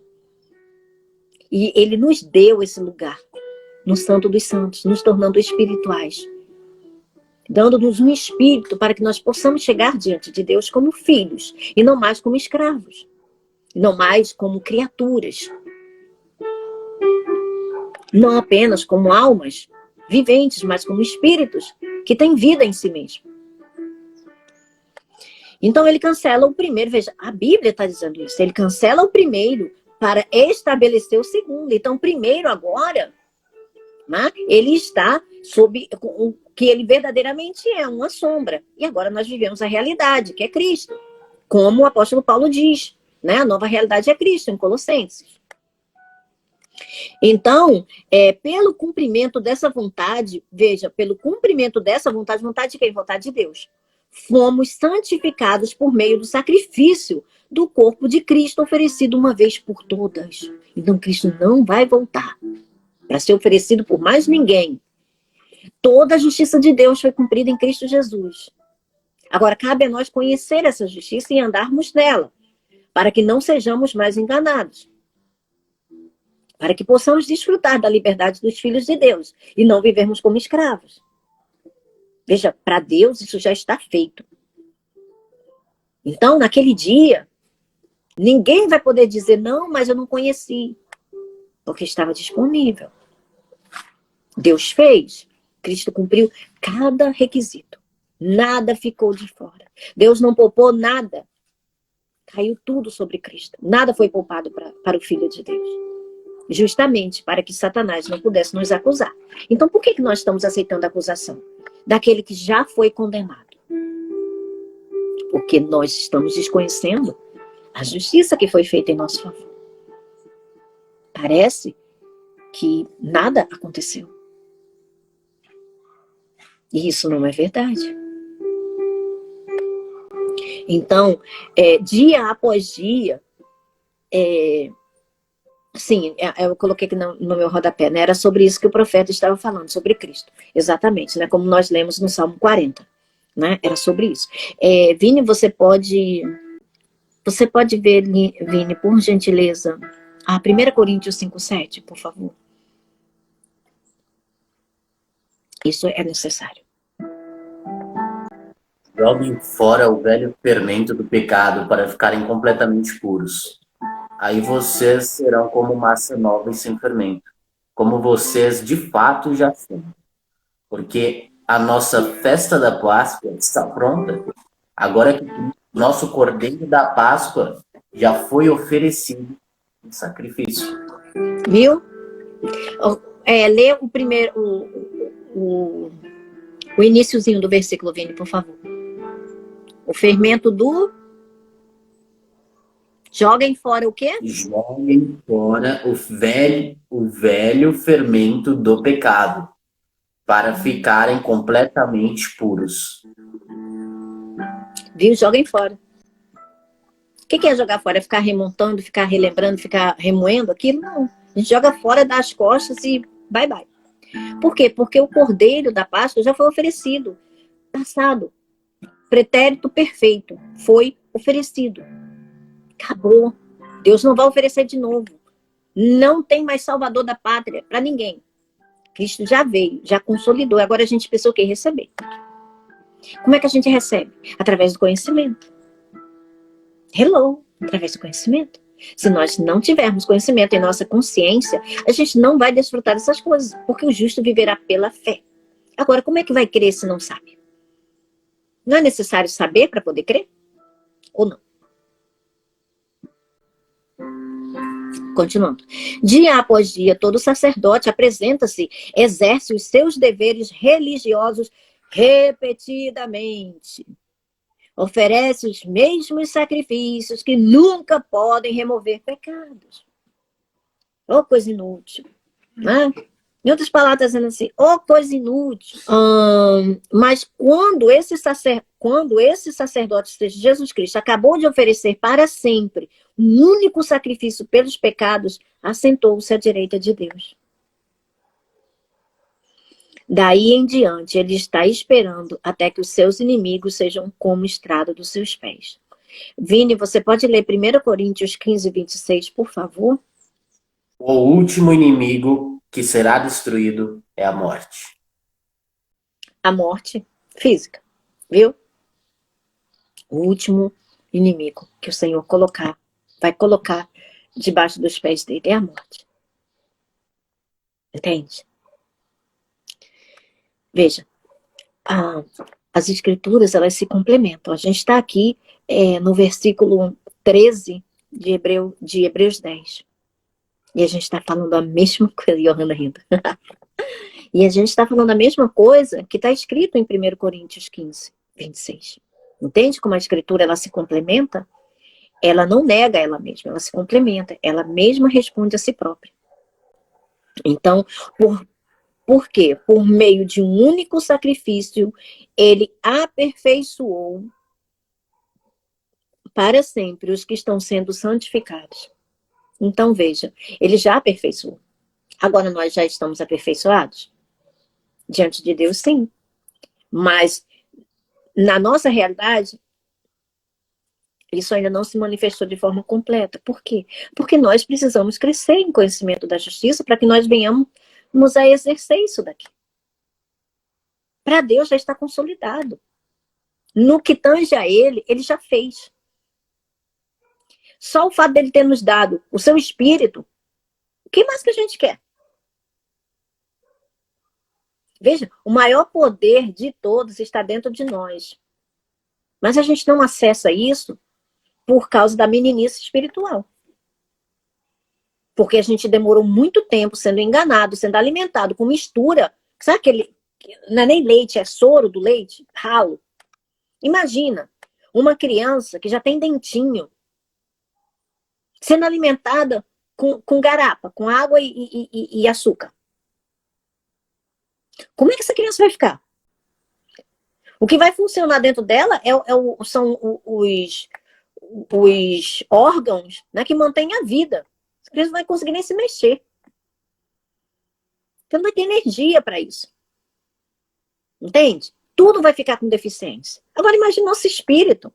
Speaker 2: E ele nos deu esse lugar no Santo dos Santos, nos tornando espirituais, dando-nos um espírito para que nós possamos chegar diante de Deus como filhos, e não mais como escravos, e não mais como criaturas, não apenas como almas viventes, mas como espíritos que têm vida em si mesmo. Então ele cancela o primeiro, veja, a Bíblia está dizendo isso, ele cancela o primeiro para estabelecer o segundo. Então o primeiro agora, né, ele está sob o que ele verdadeiramente é, uma sombra. E agora nós vivemos a realidade, que é Cristo. Como o apóstolo Paulo diz, né, a nova realidade é Cristo, em Colossenses. Então, pelo cumprimento dessa vontade, veja, pelo cumprimento dessa vontade, vontade de quem? Vontade de Deus. Fomos santificados por meio do sacrifício do corpo de Cristo oferecido uma vez por todas. Então, Cristo não vai voltar para ser oferecido por mais ninguém. Toda a justiça de Deus foi cumprida em Cristo Jesus. Agora, cabe a nós conhecer essa justiça e andarmos nela, para que não sejamos mais enganados. Para que possamos desfrutar da liberdade dos filhos de Deus e não vivermos como escravos. Veja, para Deus isso já está feito. Então, naquele dia, ninguém vai poder dizer, não, mas eu não conheci. Porque estava disponível. Deus fez. Cristo cumpriu cada requisito. Nada ficou de fora. Deus não poupou nada. Caiu tudo sobre Cristo. Nada foi poupado para o Filho de Deus. Justamente para que Satanás não pudesse nos acusar. Então, por que nós estamos aceitando a acusação? Daquele que já foi condenado. Porque nós estamos desconhecendo a justiça que foi feita em nosso favor. Parece que nada aconteceu. E isso não é verdade. Então, dia após dia, sim, eu coloquei aqui no meu rodapé, né? Era sobre isso que o profeta estava falando, sobre Cristo. Exatamente, né? Como nós lemos no Salmo 40. Né? Era sobre isso. Vini, você pode ver, Vini, por gentileza, a 1 Coríntios 5:7, por favor. Isso é necessário.
Speaker 1: Joguem fora o velho fermento do pecado para ficarem completamente puros. Aí vocês serão como massa nova e sem fermento, como vocês de fato já são. Porque a nossa festa da Páscoa está pronta. Agora que o nosso cordeiro da Páscoa já foi oferecido em sacrifício.
Speaker 2: Viu? Lê o primeiro, o iniciozinho do versículo, Vini, por favor. O fermento do... Joguem fora o quê?
Speaker 1: Joguem fora o velho fermento do pecado, para ficarem completamente puros.
Speaker 2: Viu? Joguem fora. O que é jogar fora? É ficar remontando, ficar relembrando, ficar remoendo aquilo? Não. A gente joga fora, dá as costas e bye bye. Por quê? Porque o cordeiro da Páscoa já foi oferecido. Passado. pretérito perfeito foi oferecido. Acabou. Deus não vai oferecer de novo. Não tem mais salvador da pátria para ninguém. Cristo já veio, já consolidou. Agora a gente precisa o quê? Receber. Como é que a gente recebe? Através do conhecimento. Hello, através do conhecimento. Se nós não tivermos conhecimento em nossa consciência, a gente não vai desfrutar dessas coisas, porque o justo viverá pela fé. Agora, como é que vai crer se não sabe? Não é necessário saber para poder crer? Ou não? Continuando. Dia após dia, todo sacerdote apresenta-se, exerce os seus deveres religiosos repetidamente. Oferece os mesmos sacrifícios que nunca podem remover pecados. Ô, coisa inútil. Né? Em outras palavras, dizendo assim, ô, coisa inútil. Mas quando esse sacerdote, seja Jesus Cristo, acabou de oferecer para sempre um único sacrifício pelos pecados, assentou-se à direita de Deus. Daí em diante, ele está esperando até que os seus inimigos sejam como estrada dos seus pés. Vini, você pode ler 1 Coríntios 15, 26, por favor?
Speaker 1: O último inimigo que será destruído é a morte.
Speaker 2: A morte física, viu? O último inimigo que o Senhor vai colocar debaixo dos pés dele é a morte. Entende? Veja, as escrituras, elas se complementam. A gente está aqui no versículo 13 de Hebreus 10. E a gente está falando a mesma coisa, Johanna rindo. E a gente está falando a mesma coisa que está escrito em 1 Coríntios 15, 26. Entende como a escritura ela se complementa? Ela não nega ela mesma, ela se complementa. Ela mesma responde a si própria. Então, por quê? Por meio de um único sacrifício, ele aperfeiçoou para sempre os que estão sendo santificados. Então, veja, ele já aperfeiçoou. Agora nós já estamos aperfeiçoados? Diante de Deus, sim. Mas, na nossa realidade, isso ainda não se manifestou de forma completa. Por quê? Porque nós precisamos crescer em conhecimento da justiça para que nós venhamos a exercer isso daqui. Para Deus já está consolidado. No que tange a ele já fez. Só o fato dele ter nos dado o seu espírito, o que mais que a gente quer? Veja, o maior poder de todos está dentro de nós. Mas a gente não acessa isso por causa da meninice espiritual. Porque a gente demorou muito tempo sendo enganado, sendo alimentado com mistura. Sabe aquele... Não é nem leite, é soro do leite, ralo. Imagina, uma criança que já tem dentinho, sendo alimentada com garapa, com água e açúcar. Como é que essa criança vai ficar? O que vai funcionar dentro dela são os órgãos, né, que mantêm a vida. A criança não vai conseguir nem se mexer. Porque não vai ter energia para isso. Entende? Tudo vai ficar com deficiência. Agora imagine nosso espírito.